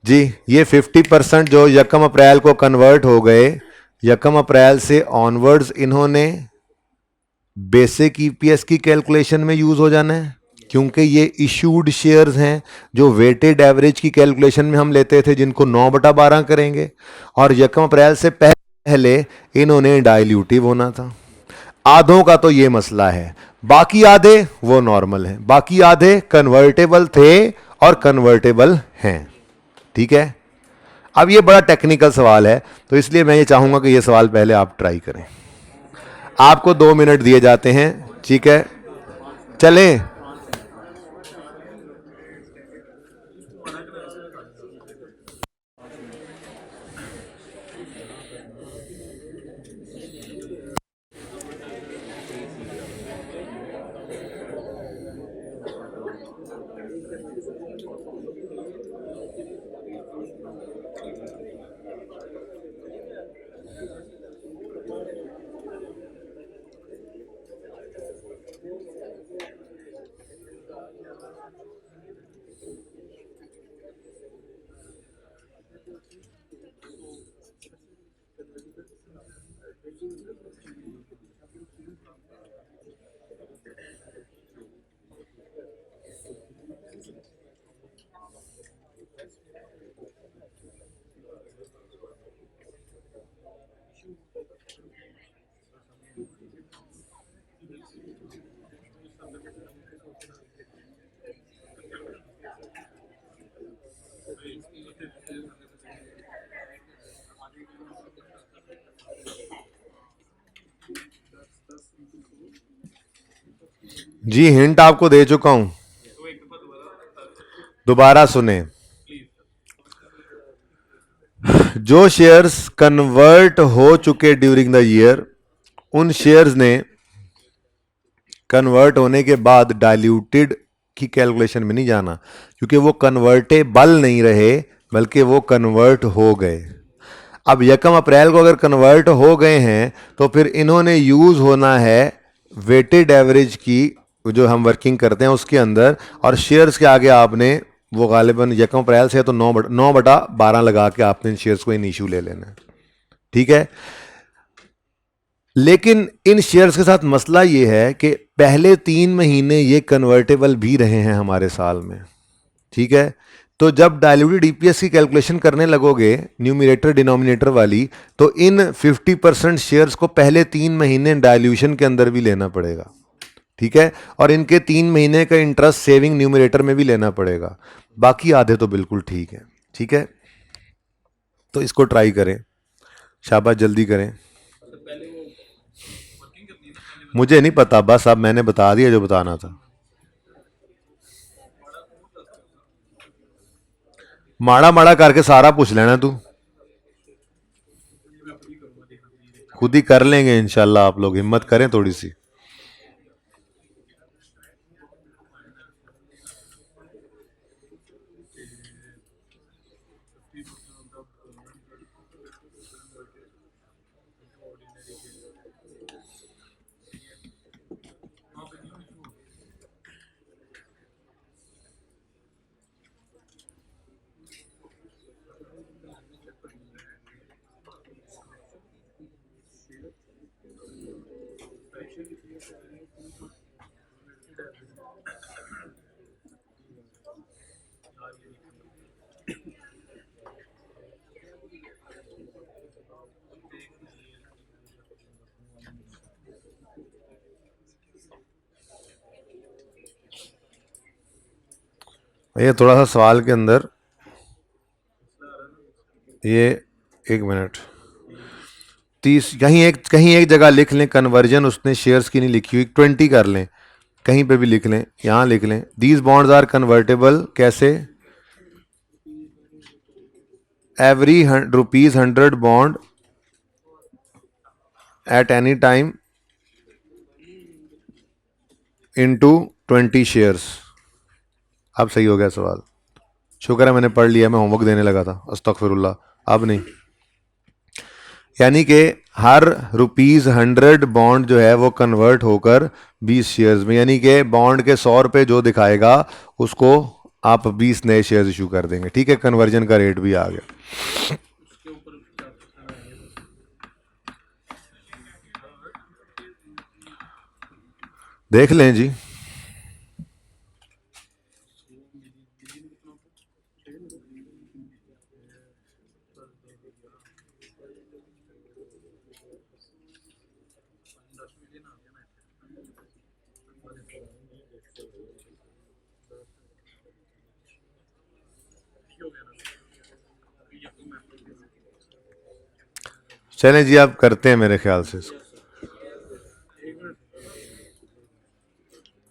जी। ये 50% जो यकम अप्रैल को कन्वर्ट हो गए, यकम अप्रैल से ऑनवर्ड्स इन्होंने बेसिक ईपीएस की कैलकुलेशन में यूज हो जाना है, क्योंकि ये इशूड शेयर्स हैं जो वेटेड एवरेज की कैलकुलेशन में हम लेते थे, जिनको 9/12 करेंगे। और यकम अप्रैल से पहले इन्होंने डाइल्यूटिव होना था। आधों का तो ये मसला है, बाकी आधे वो नॉर्मल है, बाकी आधे कन्वर्टेबल थे और कन्वर्टेबल हैं। ठीक है, अब ये बड़ा टेक्निकल सवाल है, तो इसलिए मैं ये चाहूंगा कि ये सवाल पहले आप ट्राई करें। आपको 2 मिनट दिए जाते हैं, ठीक है, चलें। जी हिंट आपको दे चुका हूं, दोबारा सुने। जो शेयर्स कन्वर्ट हो चुके ड्यूरिंग द ईयर, उन शेयर्स ने कन्वर्ट होने के बाद डाइल्यूटेड की कैलकुलेशन में नहीं जाना, क्योंकि वो कन्वर्टेबल नहीं रहे, बल्कि वो कन्वर्ट हो गए। अब यकम अप्रैल को अगर कन्वर्ट हो गए हैं तो फिर इन्होंने यूज होना है वेटेड एवरेज की, जो हम वर्किंग करते हैं उसके अंदर, और शेयर्स के आगे आपने वो गालिबन यकम अप्रैल से तो 9/12 लगा के आपने इन शेयर्स को इन इशू ले लेना है। ठीक है, लेकिन इन शेयर्स के साथ मसला ये है कि पहले 3 महीने ये कन्वर्टेबल भी रहे हैं हमारे साल में। ठीक है, तो जब डायल्यूटेड ईपीएस की कैलकुलेशन करने लगोगे न्यूमरेटर डिनोमिनेटर वाली, तो इन 50% शेयर्स को पहले 3 महीने डायल्यूशन के अंदर भी लेना पड़ेगा। ठीक है, और इनके 3 महीने का इंटरेस्ट सेविंग न्यूमरेटर में भी लेना पड़ेगा। बाकी आधे तो बिल्कुल ठीक है। ठीक है, तो इसको ट्राई करें, शाबाश, जल्दी करें। मुझे नहीं पता, बस अब मैंने बता दिया जो बताना था। माड़ा माड़ा करके सारा पूछ लेना तू, खुद ही कर लेंगे इंशाल्लाह। आप लोग हिम्मत करें थोड़ी सी। ये थोड़ा सा सवाल के अंदर ये, 1 मिनट, 30 कहीं एक जगह लिख लें कन्वर्जन, उसने शेयर्स की नहीं लिखी हुई, 20 कर लें, कहीं पे भी लिख लें, यहाँ लिख लें दीज बॉन्ड्स आर कन्वर्टेबल। कैसे? Every ₹100 bond at any time into 20 shares. अब सही हो गया सवाल, शुक्र है मैंने पढ़ लिया, मैं होमवर्क देने लगा था, अस्तगफिरुल्लाह। अब नहीं, यानी कि हर ₹100 बॉन्ड जो है वो कन्वर्ट होकर 20 शेयर्स में, यानी कि बॉन्ड के 100 जो दिखाएगा उसको आप 20 नए शेयर्स इशू कर देंगे। ठीक है, कन्वर्जन का रेट भी आ गया। देख लें जी। चलें जी, आप करते हैं मेरे ख्याल से।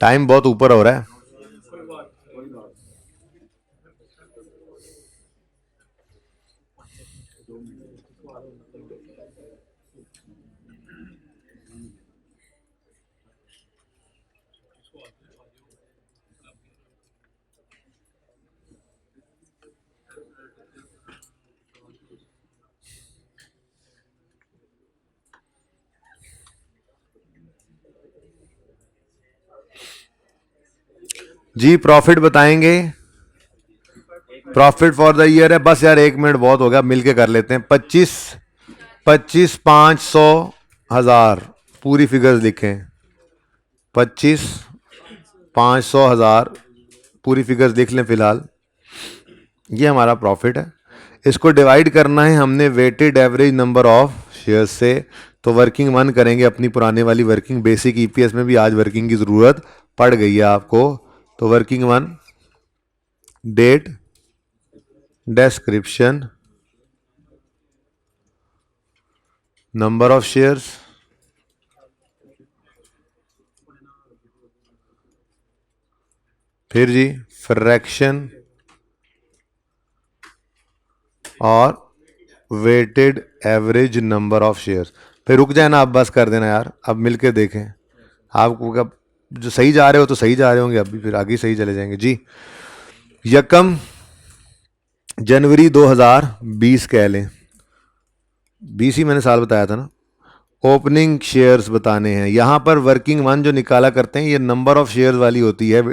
टाइम बहुत ऊपर हो रहा है। जी प्रॉफिट बताएंगे। प्रॉफिट फॉर द ईयर है, बस यार 1 मिनट बहुत हो गया, मिलके कर लेते हैं। 25, 500, 1000 पूरी फिगर्स लिखें। 25, 500, 1000 पूरी फिगर्स लिख लें फिलहाल। ये हमारा प्रॉफिट है। इसको डिवाइड करना है हमने weighted average number of shares से। तो वर्किंग 1 करेंगे, अपनी पुराने वाली वर्किंग। बेसिक ईपीएस में भी आज वर्किंग की ज़रूरत पड़ गई है आपको। तो working 1, date, description, number of shares, फिर जी फ्रैक्शन और weighted average number of shares. फिर रुक जाए ना, आप बस कर देना यार, अब मिलके देखें। आपको कब जो सही जा रहे हो तो सही जा रहे होंगे, अभी फिर आगे सही चले जाएंगे जी। 1 जनवरी 2020 कह लें, 20 ही मैंने साल बताया था ना। ओपनिंग शेयर्स बताने हैं। यहाँ पर वर्किंग 1 जो निकाला करते हैं ये नंबर ऑफ शेयर्स वाली होती है।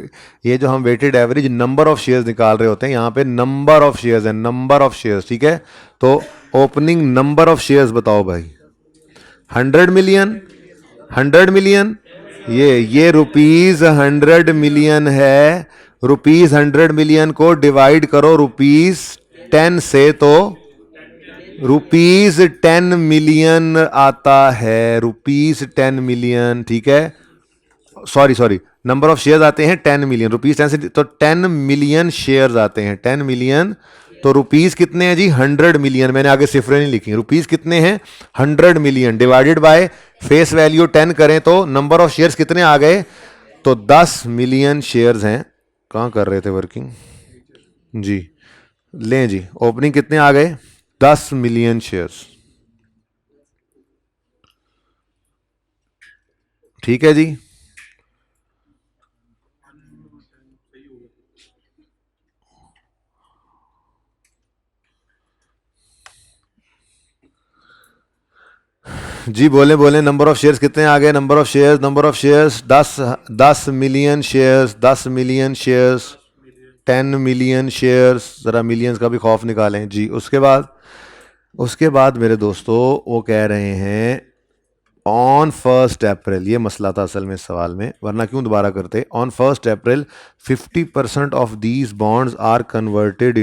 ये जो हम weighted average number of shares निकाल रहे होते हैं, यहाँ पे नंबर ऑफ शेयर्स है, नंबर ऑफ शेयर्स। ठीक है, तो ओपनिंग नंबर ऑफ शेयर्स बताओ भाई। 100 मिलियन, 100 मिलियन, ये ₹100 मिलियन है। ₹100 मिलियन को डिवाइड करो ₹10 से, तो ₹10 मिलियन आता है। ₹10 मिलियन, ठीक है। सॉरी, नंबर ऑफ शेयर्स आते हैं 10 मिलियन। ₹10 से तो 10 मिलियन शेयर्स आते हैं। 10 मिलियन, तो रुपीस कितने हैं जी? 100 मिलियन। मैंने आगे सिफरें नहीं लिखी, रुपीस कितने हैं? 100 million divided by face value 10 करें तो नंबर ऑफ शेयर्स कितने आ गए? तो 10 मिलियन शेयर्स हैं। कहाँ कर रहे थे वर्किंग जी? लें जी, ओपनिंग कितने आ गए? 10 मिलियन शेयर्स। ठीक है जी। जी बोले बोले, नंबर ऑफ शेयर्स कितने आ गए? Number of shares 10 million shares, 10 million shares, 10 million shares. ज़रा मिलियंस का भी खौफ निकालें जी। उसके बाद मेरे दोस्तों वो कह रहे हैं ऑन 1 अप्रैल, ये मसला था असल में इस सवाल में, वरना क्यों दोबारा करते। On 1 April 50% of these bonds are converted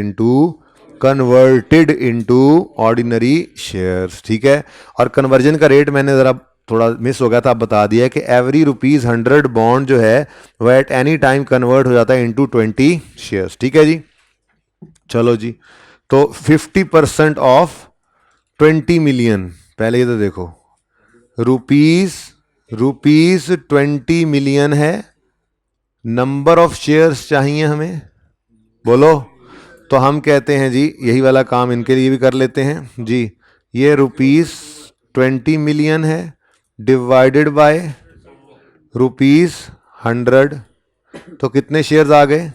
into ordinary shares. ठीक है, और कन्वर्जन का रेट मैंने ज़रा थोड़ा मिस हो गया था, अब बता दिया है कि एवरी ₹100 बॉन्ड जो है वह एट एनी टाइम कन्वर्ट हो जाता है इनटू 20 शेयर्स। ठीक है जी, चलो जी। तो 50% ऑफ 20 मिलियन, पहले ये तो देखो, रुपीस 20 मिलियन है। नंबर ऑफ शेयर्स चाहिए हमें, बोलो। तो हम कहते हैं जी यही वाला काम इनके लिए भी कर लेते हैं जी। ये ₹20 मिलियन है डिवाइडेड बाय ₹100, तो कितने शेयर्स आ गए?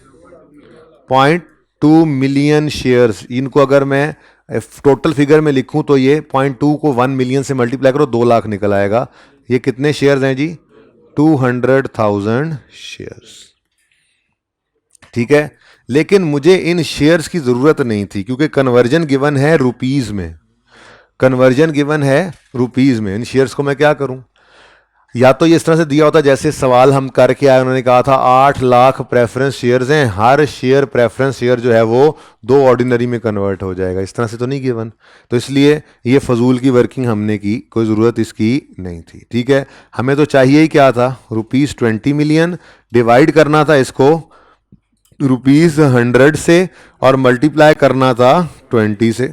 0.2 मिलियन शेयर्स। इनको अगर मैं टोटल फिगर में लिखूं तो ये 0.2 को 1 मिलियन से मल्टीप्लाई करो 2 लाख निकल आएगा। ये कितने शेयर्स हैं जी? 200,000 शेयर्स। ठीक है, लेकिन मुझे इन शेयर्स की जरूरत नहीं थी क्योंकि कन्वर्जन गिवन है रुपीज में, कन्वर्जन गिवन है रुपीज में। इन शेयर्स को मैं क्या करूं? या तो ये इस तरह से दिया होता जैसे सवाल हम करके आए, उन्होंने कहा था 8 लाख प्रेफरेंस शेयर्स हैं, हर शेयर प्रेफरेंस शेयर जो है वो 2 ऑर्डिनरी में कन्वर्ट हो जाएगा। इस तरह से तो नहीं गिवन, तो इसलिए ये फजूल की वर्किंग हमने की, कोई ज़रूरत इसकी नहीं थी। ठीक है, हमें तो चाहिए ही क्या था? ₹20 मिलियन। डिवाइड करना था इसको ₹100 से और मल्टीप्लाई करना था 20 से।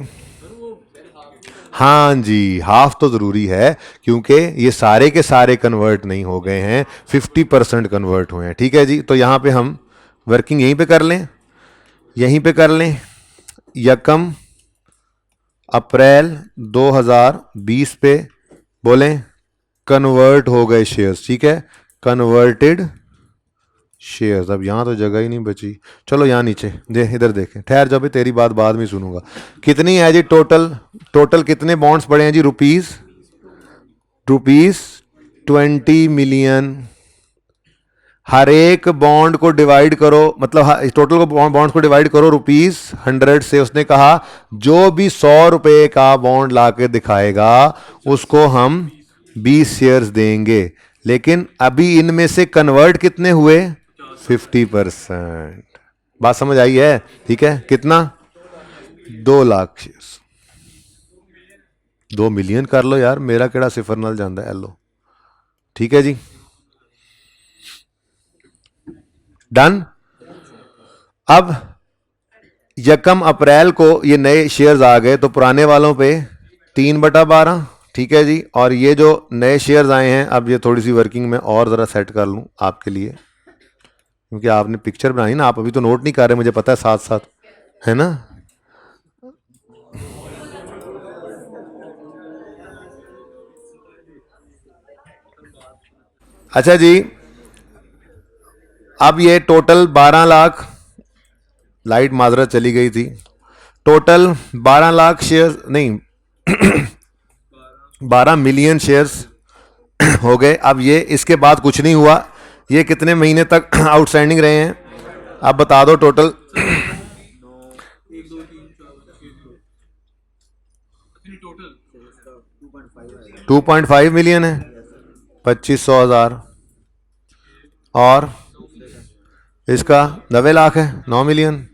हाँ जी, हाफ तो ज़रूरी है क्योंकि ये सारे के सारे कन्वर्ट नहीं हो गए हैं, 50% कन्वर्ट हुए हैं। ठीक है जी, तो यहाँ पे हम वर्किंग यहीं पे कर लें, यहीं पे कर लें। यकम अप्रैल 2020 पे बोलें कन्वर्ट हो गए शेयर्स। ठीक है, कन्वर्टेड शेयर्स। अब यहाँ तो जगह ही नहीं बची, चलो यहाँ नीचे इधर देखें। ठहर जाओ भाई, तेरी बात बाद में सुनूंगा। कितनी है जी टोटल? टोटल कितने बॉन्ड्स पड़े हैं जी? Rupees 20 million. हर एक बॉन्ड को डिवाइड करो, मतलब टोटल को बॉन्ड्स को डिवाइड करो ₹100 से। उसने कहा जो भी ₹100 का बॉन्ड लाके दिखाएगा उसको हम 20 शेयर्स देंगे। लेकिन अभी इनमें से कन्वर्ट कितने हुए? 50%। बात समझ आई है? ठीक है, कितना? 2 लाख शेयर्स। 2 मिलियन कर लो यार, मेरा केड़ा सिफर नाल जांदा है। लो, ठीक है जी, डन। अब यकम अप्रैल को ये नए शेयर्स आ गए तो पुराने वालों पे 3/12। ठीक है जी, और ये जो नए शेयर्स आए हैं, अब ये थोड़ी सी वर्किंग में और ज़रा सेट कर लूँ आपके लिए, क्योंकि आपने पिक्चर बनाई ना, आप अभी तो नोट नहीं कर रहे, मुझे पता है, साथ साथ है ना। अच्छा जी, अब ये टोटल 12 लाख, लाइट माजरत चली गई थी, टोटल 12 लाख शेयर्स नहीं 12 मिलियन शेयर्स हो गए। अब ये इसके बाद कुछ नहीं हुआ, ये कितने महीने तक आउटस्टैंडिंग रहे हैं? आप बता दो टोटल। 2.5 मिलियन है, 25,000 और इसका 90 लाख है, 9 मिलियन।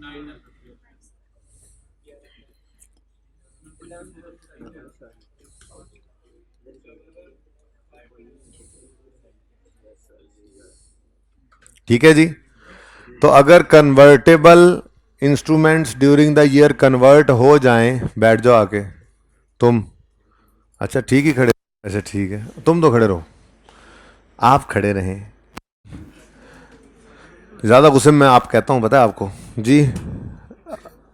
ठीक है जी, तो अगर convertible instruments during the year convert हो जाएं, बैठ जाओ आके तुम। अच्छा ठीक ही खड़े, अच्छा ठीक है, तुम तो खड़े रहो, आप खड़े रहें। ज़्यादा गुस्से में आप कहता हूँ, पता है आपको जी।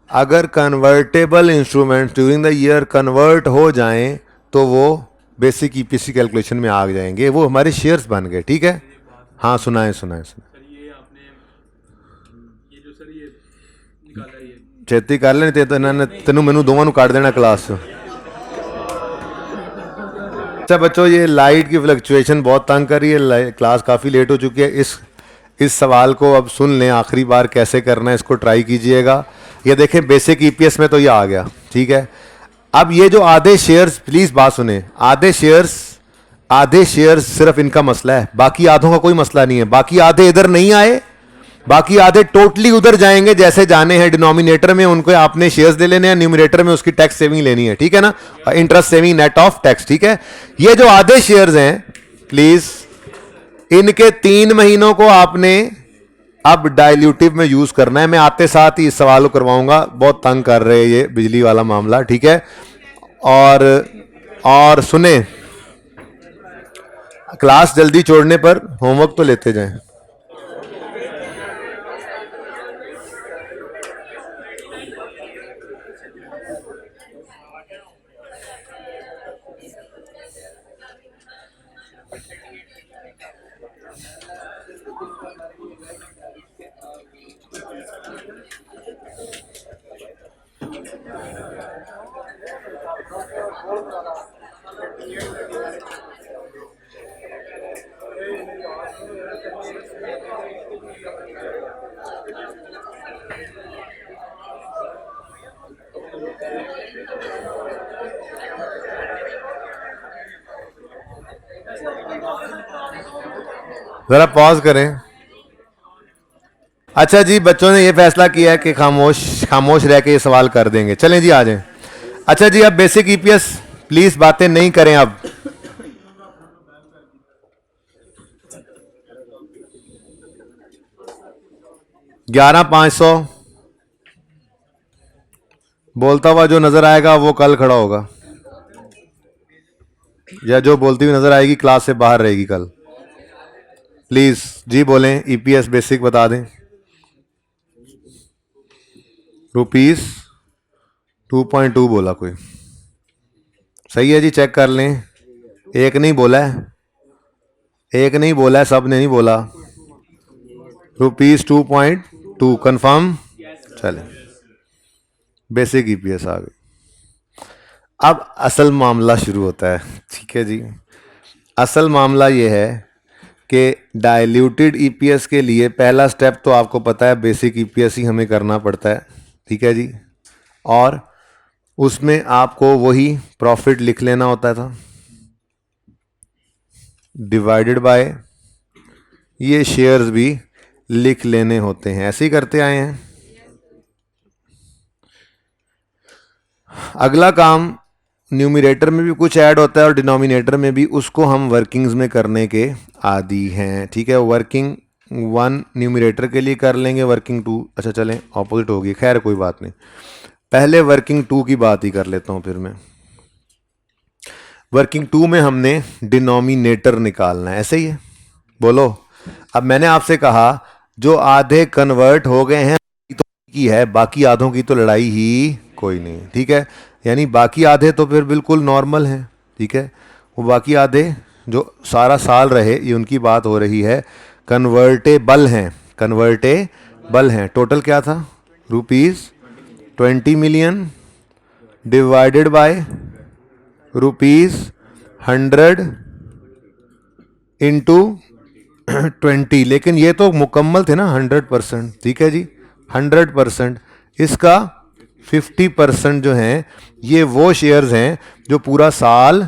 अगर convertible instruments during the year convert हो जाएं तो वो बेसिक ईपीसी कैलकुलेशन में आ जाएंगे, वो हमारे शेयर्स बन गए। ठीक है, हाँ सुनाए सुनाए सुनाए। छेती कर लेने ते, तो इन्होंने तेनों मैनू दोवां नू काट देना क्लास से। अच्छा बच्चों, ये लाइट की फ्लक्चुएशन बहुत तंग कर रही है, क्लास काफ़ी लेट हो चुकी है। इस सवाल को अब सुन लें, आखिरी बार कैसे करना है इसको ट्राई कीजिएगा। ये देखें बेसिक ईपीएस में तो ये आ गया। ठीक है, अब ये जो आधे शेयर्स, प्लीज़ बात सुने, आधे शेयर्स सिर्फ इनका मसला है, बाकी आधों का कोई मसला नहीं है। बाकी आधे इधर नहीं आए, बाकी आधे टोटली उधर जाएंगे जैसे जाने हैं। डिनोमिनेटर में उनको आपने शेयर्स दे लेने हैं, न्यूमिनेटर में उसकी टैक्स सेविंग लेनी है। ठीक है ना, interest saving net of tax. ठीक है, ये जो आधे शेयर्स हैं, प्लीज इनके 3 महीनों को आपने अब डाइल्यूटिव में यूज करना है। मैं आते साथ ही इस सवाल को करवाऊंगा, बहुत तंग कर रहे हैं ये बिजली वाला मामला। ठीक है, और सुने, क्लास जल्दी छोड़ने पर होमवर्क तो लेते जाएं। जरा पॉज करें। अच्छा जी, बच्चों ने ये फैसला किया है कि खामोश खामोश रह के ये सवाल कर देंगे। चलें जी, आ जाएं। अच्छा जी, अब बेसिक ईपीएस प्लीज बातें नहीं करें अब। 11,500 बोलता हुआ जो नजर आएगा वो कल खड़ा होगा, या जो बोलती हुई नजर आएगी क्लास से बाहर रहेगी कल। प्लीज जी बोलें, ईपीएस बेसिक बता दें। रुपीस 2.2 बोला कोई? सही है जी, चेक कर लें। एक नहीं बोला है, एक नहीं बोला है, सब ने नहीं बोला। Rupees 2.2 confirm. चले, बेसिक ईपीएस आ गई। अब असल मामला शुरू होता है। ठीक है जी, असल मामला ये है कि डाइल्यूटेड ईपीएस के लिए पहला स्टेप तो आपको पता है, बेसिक ईपीएस ही हमें करना पड़ता है। ठीक है जी, और उसमें आपको वही प्रॉफिट लिख लेना होता था डिवाइडेड बाय ये शेयर्स भी लिख लेने होते हैं। ऐसे ही करते आए हैं। अगला काम न्यूमरेटर में भी कुछ ऐड होता है और डिनोमिनेटर में भी, उसको हम वर्किंग्स में करने के आदी हैं। ठीक है, वर्किंग 1 न्यूमरेटर के लिए कर लेंगे, वर्किंग 2, अच्छा चलें ऑपोजिट होगी, खैर कोई बात नहीं। पहले वर्किंग 2 की बात ही कर लेता हूं फिर मैं। वर्किंग 2 में हमने डिनोमिनेटर निकालना है, ऐसे ही है, बोलो। अब मैंने आपसे कहा जो आधे कन्वर्ट हो गए हैं तो की है, बाकी आधों की तो लड़ाई ही कोई नहीं। ठीक है, यानी बाकी आधे तो फिर बिल्कुल नॉर्मल हैं। ठीक है, वो बाकी आधे जो सारा साल रहे, ये उनकी बात हो रही है। कन्वर्टेबल हैं, कन्वर्टेबल हैं। टोटल क्या था? ₹20 मिलियन डिवाइडेड बाय ₹100 इंटू 20। लेकिन ये तो मुकम्मल थे ना, 100%। ठीक है जी, 100%। इसका 50% जो हैं ये वो शेयर्स हैं जो पूरा साल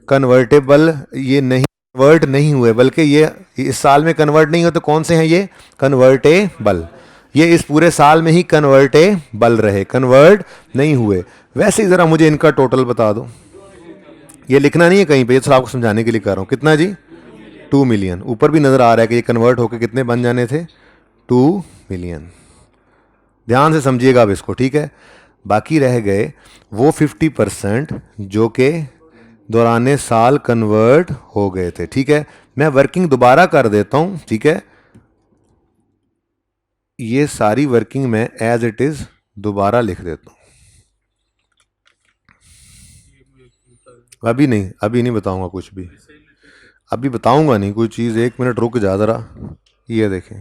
कन्वर्टेबल, ये नहीं कन्वर्ट नहीं हुए, बल्कि ये इस साल में कन्वर्ट नहीं हुए। तो कौन से हैं ये? कन्वर्टेबल। ये इस पूरे साल में ही कन्वर्टेबल रहे, कन्वर्ट नहीं हुए। वैसे ही ज़रा मुझे इनका टोटल बता दो। ये लिखना नहीं है कहीं पे, ये तो आपको समझाने के लिए कर रहा हूँ। कितना जी? 2 मिलियन। ऊपर भी नज़र आ रहा है कि ये कन्वर्ट होकर कितने बन जाने थे? 2 मिलियन। ध्यान से समझिएगा अब इसको। ठीक है, बाकी रह गए वो 50% जो कि दौरान साल कन्वर्ट हो गए थे। ठीक है, मैं वर्किंग दोबारा कर देता हूँ। ठीक है, ये सारी वर्किंग मैं एज इट इज दोबारा लिख देता हूँ। अभी नहीं बताऊंगा कुछ भी, अभी बताऊंगा नहीं कोई चीज़। 1 मिनट रुक जा ज़रा। ये देखें,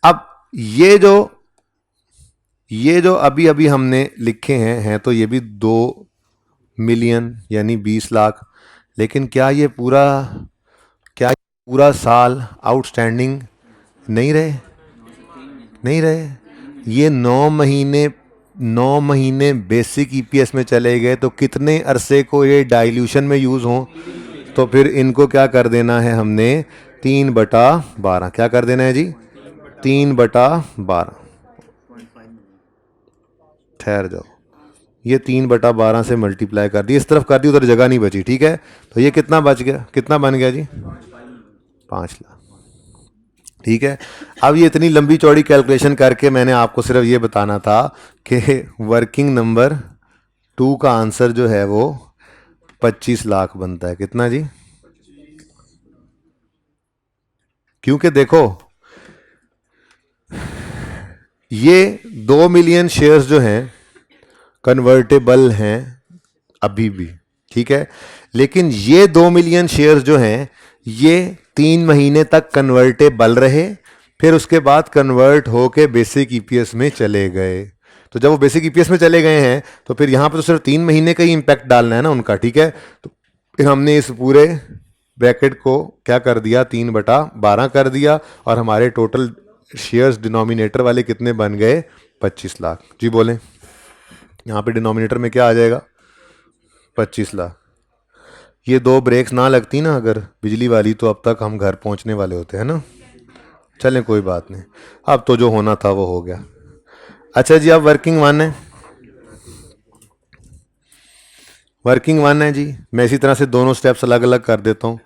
अब ये जो अभी अभी हमने लिखे हैं तो ये भी 2 मिलियन यानी 20 लाख। लेकिन क्या ये पूरा साल आउटस्टैंडिंग नहीं रहे? नहीं रहे। ये 9 महीने बेसिक ईपीएस में चले गए, तो कितने अरसे को ये डाइल्यूशन में यूज़ हों? तो फिर इनको क्या कर देना है हमने? 3/12। क्या कर देना है जी? 3/12। ठहर जाओ, ये 3/12 से मल्टीप्लाई कर दी, इस तरफ कर दी, उधर जगह नहीं बची। ठीक है, तो ये कितना बच गया, कितना बन गया जी? 5 लाख। ठीक है, अब ये इतनी लंबी चौड़ी कैलकुलेशन करके मैंने आपको सिर्फ ये बताना था कि वर्किंग नंबर 2 का आंसर जो है वो 25 लाख बनता है। कितना जी? क्योंकि देखो ये 2 मिलियन शेयर्स जो हैं कन्वर्टेबल हैं अभी भी। ठीक है, लेकिन ये 2 मिलियन शेयर्स जो हैं ये 3 महीने तक कन्वर्टेबल रहे, फिर उसके बाद कन्वर्ट होके बेसिक ईपीएस में चले गए। तो जब वो बेसिक ईपीएस में चले गए हैं तो फिर यहाँ पे तो सिर्फ 3 महीने का ही इम्पैक्ट डालना है ना उनका, ठीक है। तो फिर हमने इस पूरे ब्रैकेट को क्या कर दिया, 3/12 कर दिया, और हमारे टोटल शेयर्स डिनोमिनेटर वाले कितने बन गए, 25 लाख। जी बोलें, यहाँ पे डिनोमिनेटर में क्या आ जाएगा, 25 लाख। ये 2 ब्रेक्स ना लगती ना अगर बिजली वाली, तो अब तक हम घर पहुँचने वाले होते हैं ना। चलें कोई बात नहीं, अब तो जो होना था वो हो गया। अच्छा जी, अब वर्किंग वन है, वर्किंग वन है जी। मैं इसी तरह से दोनों स्टेप्स अलग अलग कर देता हूँ।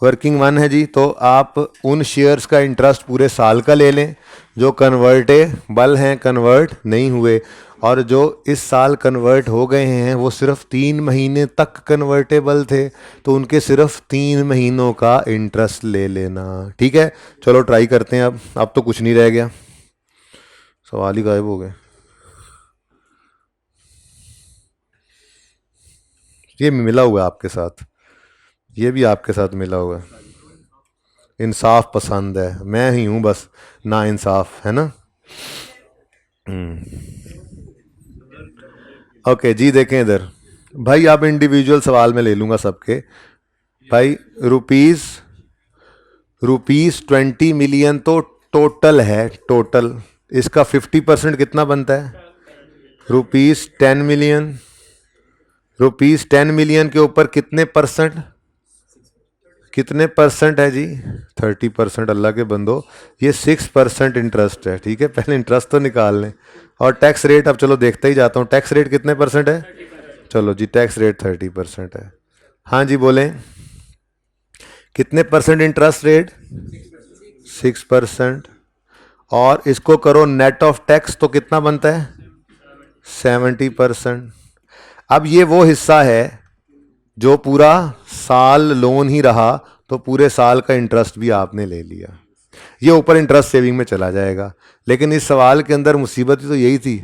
वर्किंग वन है जी, तो आप उन शेयर्स का इंटरेस्ट पूरे साल का ले लें जो कन्वर्टेबल हैं, कन्वर्ट नहीं हुए, और जो इस साल कन्वर्ट हो गए हैं वो सिर्फ 3 महीने तक कन्वर्टेबल थे, तो उनके सिर्फ 3 महीनों का इंटरेस्ट ले लेना, ठीक है। चलो ट्राई करते हैं। अब तो कुछ नहीं रह गया, सवाल ही गायब हो गए। ये मिला हुआ है आपके साथ, ये भी आपके साथ मिला हुआ है। इंसाफ पसंद है, मैं ही हूँ बस ना इंसाफ, है ना। ओके जी, देखें इधर भाई, आप इंडिविजुअल सवाल में ले लूँगा सबके। भाई रुपीज़ 20 मिलियन तो टोटल है, टोटल। इसका 50% कितना बनता है, ₹10 मिलियन। ₹10 मिलियन के ऊपर कितने परसेंट, कितने परसेंट है जी, 30%। अल्लाह के बंदो, ये 6% इंटरेस्ट है, ठीक है। पहले इंटरेस्ट तो निकाल लें। और टैक्स रेट, अब चलो देखते ही जाता हूँ, टैक्स रेट कितने परसेंट है। चलो जी, टैक्स रेट 30% है। हाँ जी बोलें, कितने परसेंट इंटरेस्ट रेट, 6%। और इसको करो नेट ऑफ टैक्स तो कितना बनता है, 70%। अब ये वो हिस्सा है जो पूरा साल लोन ही रहा, तो पूरे साल का इंटरेस्ट भी आपने ले लिया, ये ऊपर इंटरेस्ट सेविंग में चला जाएगा। लेकिन इस सवाल के अंदर मुसीबत तो यही थी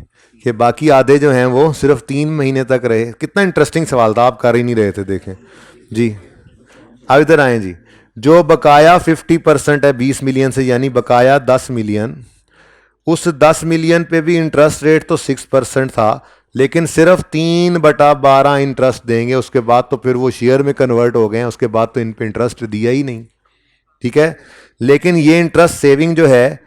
कि बाकी आधे जो हैं वो सिर्फ 3 महीने तक रहे। कितना इंटरेस्टिंग सवाल था, आप कर ही नहीं रहे थे, देखें जी। अब इधर आए जी, जो बकाया 50% है 20 मिलियन से, यानी बकाया 10 मिलियन, उस 10 मिलियन पे भी इंटरेस्ट रेट तो 6% था, लेकिन सिर्फ 3/12 इंटरेस्ट देंगे। उसके बाद तो फिर वो शेयर में कन्वर्ट हो गए हैं, उसके बाद तो इन पे इंटरेस्ट दिया ही नहीं, ठीक है। लेकिन ये इंटरेस्ट सेविंग जो है,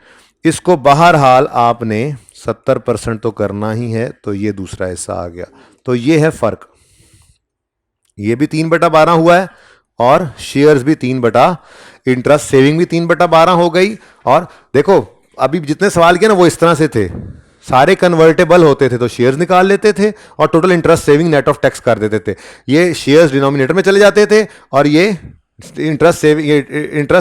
इसको बहरहाल आपने 70% तो करना ही है, तो ये दूसरा हिस्सा आ गया। तो ये है फर्क, ये भी 3/12 हुआ है, और शेयर्स भी 3 इंटरेस्ट सेविंग भी 3/12 हो गई। और देखो अभी जितने सवाल किए ना वो इस तरह से थे, सारे कन्वर्टेबल होते थे तो शेयर्स निकाल लेते थे और total interest saving net of tax कर देते थे। ये शेयर्स डिनोमिनेटर में चले जाते थे और ये interest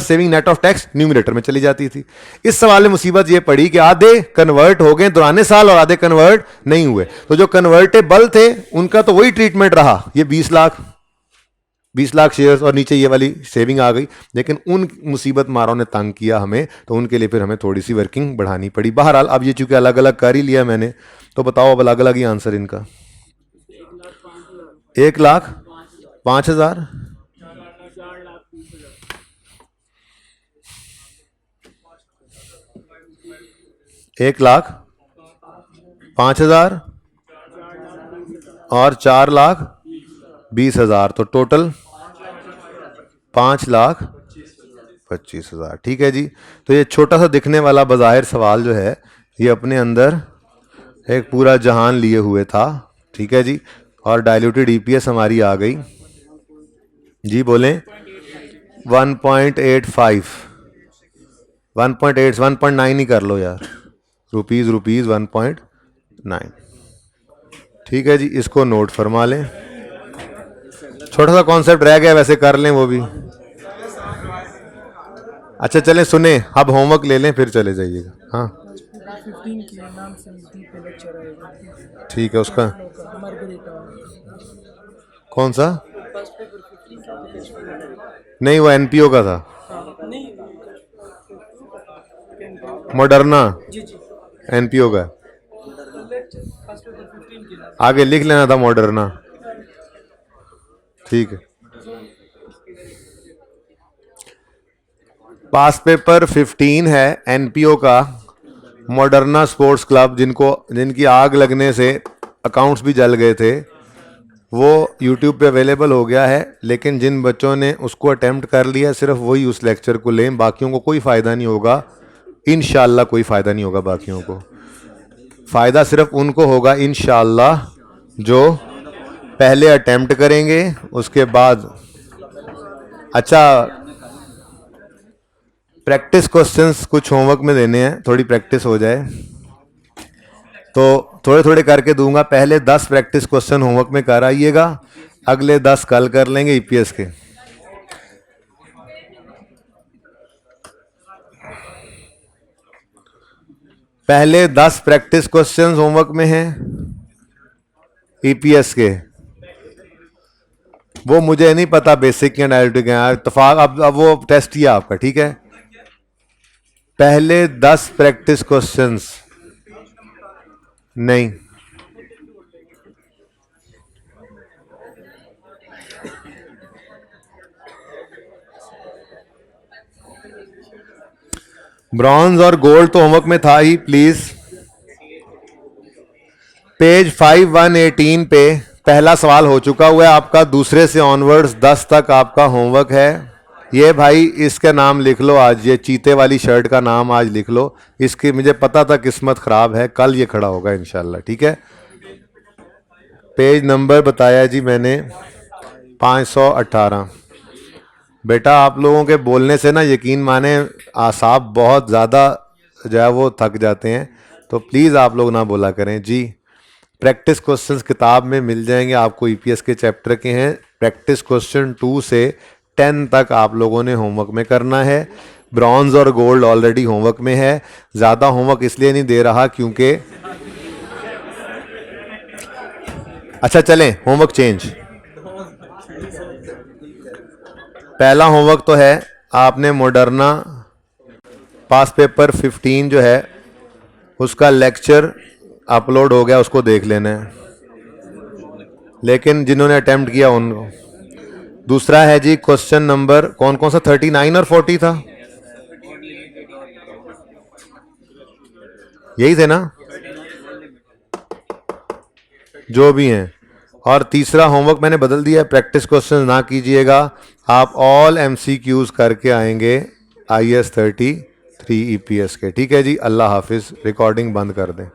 saving net of tax numerator में चली जाती थी। इस सवाल में मुसीबत ये पड़ी कि आधे कन्वर्ट हो गए दौरान साल और आधे कन्वर्ट नहीं हुए। तो जो कन्वर्टेबल थे उनका तो वही ट्रीटमेंट रहा, ये 20 लाख शेयर्स, और नीचे ये वाली सेविंग आ गई। लेकिन उन मुसीबत मारों ने तंग किया हमें, तो उनके लिए फिर हमें थोड़ी सी वर्किंग बढ़ानी पड़ी। बहरहाल अब ये चूंकि अलग अलग कर ही लिया मैंने, तो बताओ अब अलग अलग ही आंसर इनका। 1,05,000, 1,05,000 और 4,20,000, तो टोटल 5,25,000, ठीक है जी। तो ये छोटा सा दिखने वाला बज़ाहिर सवाल जो है, ये अपने अंदर एक पूरा जहान लिए हुए था, ठीक है जी। और डाइल्यूटेड ईपीएस हमारी आ गई जी, बोलें 1.85, 1.9 ही कर लो यार, रुपीज़ 1.9, ठीक है जी। इसको नोट फरमा लें, छोटा सा कॉन्सेप्ट रह गया, वैसे कर लें वो भी। अच्छा चलें सुने, अब होमवर्क ले लें फिर चले जाइएगा। हाँ ठीक है, उसका कौन सा, नहीं वो एनपीओ का था, मॉडर्ना एनपीओ का, आगे लिख लेना था मॉडर्ना, ठीक है। पास पेपर 15 है एनपीओ का, मॉडर्ना स्पोर्ट्स क्लब, जिनकी आग लगने से अकाउंट्स भी जल गए थे, वो यूट्यूब पे अवेलेबल हो गया है। लेकिन जिन बच्चों ने उसको अटेम्प्ट कर लिया सिर्फ वही उस लेक्चर को लें, बाकियों को कोई फ़ायदा नहीं होगा। इंशाल्लाह कोई फ़ायदा नहीं होगा बाकियों को, फ़ायदा सिर्फ उनको होगा इंशाल्लाह जो पहले अटेम्प्ट करेंगे। उसके बाद अच्छा, प्रैक्टिस क्वेश्चंस कुछ होमवर्क में देने हैं, थोड़ी प्रैक्टिस हो जाए तो थोड़े थोड़े करके दूंगा। पहले 10 प्रैक्टिस क्वेश्चन होमवर्क में कर आइएगा, अगले 10 कल कर लेंगे ईपीएस के। पहले 10 प्रैक्टिस क्वेश्चंस होमवर्क में हैं ईपीएस के, वो मुझे नहीं पता बेसिक या एनालिटिक है, इत्तेफाक अब वो टेस्ट ही है आपका, ठीक है। पहले 10 प्रैक्टिस क्वेश्चंस नहीं, ब्रॉन्ज और गोल्ड तो होमवर्क में था ही। प्लीज पेज 5118 पे पहला सवाल हो चुका हुआ है आपका, दूसरे से ऑनवर्ड्स 10 तक आपका होमवर्क है। ये भाई इसका नाम लिख लो आज, ये चीते वाली शर्ट का नाम आज लिख लो। इसकी मुझे पता था किस्मत खराब है, कल ये खड़ा होगा इंशाल्लाह, ठीक है। पेज नंबर बताया जी मैंने 518। बेटा आप लोगों के बोलने से ना यकीन माने आसाब बहुत ज़्यादा जो है वो थक जाते हैं, तो प्लीज़ आप लोग ना बोला करें जी। प्रैक्टिस क्वेश्चंस किताब में मिल जाएंगे आपको, ईपीएस के चैप्टर के हैं। प्रैक्टिस क्वेश्चन 2 से 10 तक आप लोगों ने होमवर्क में करना है। ब्रॉन्ज और गोल्ड ऑलरेडी होमवर्क में है। ज़्यादा होमवर्क इसलिए नहीं दे रहा क्योंकि अच्छा चलें, होमवर्क चेंज। पहला होमवर्क तो है आपने मॉडर्ना पास पेपर 15 जो है उसका लेक्चर अपलोड हो गया, उसको देख लेना है, लेकिन जिन्होंने अटेम्प्ट किया उनको। दूसरा है जी क्वेश्चन नंबर कौन कौन सा, 39 और 40 था, यही थे ना जो भी हैं। और तीसरा होमवर्क मैंने बदल दिया है, प्रैक्टिस क्वेश्चन ना कीजिएगा, आप ऑल एमसीक्यूज करके आएंगे IS 33 EPS के, ठीक है जी। अल्लाह हाफिज़, रिकॉर्डिंग बंद कर दें।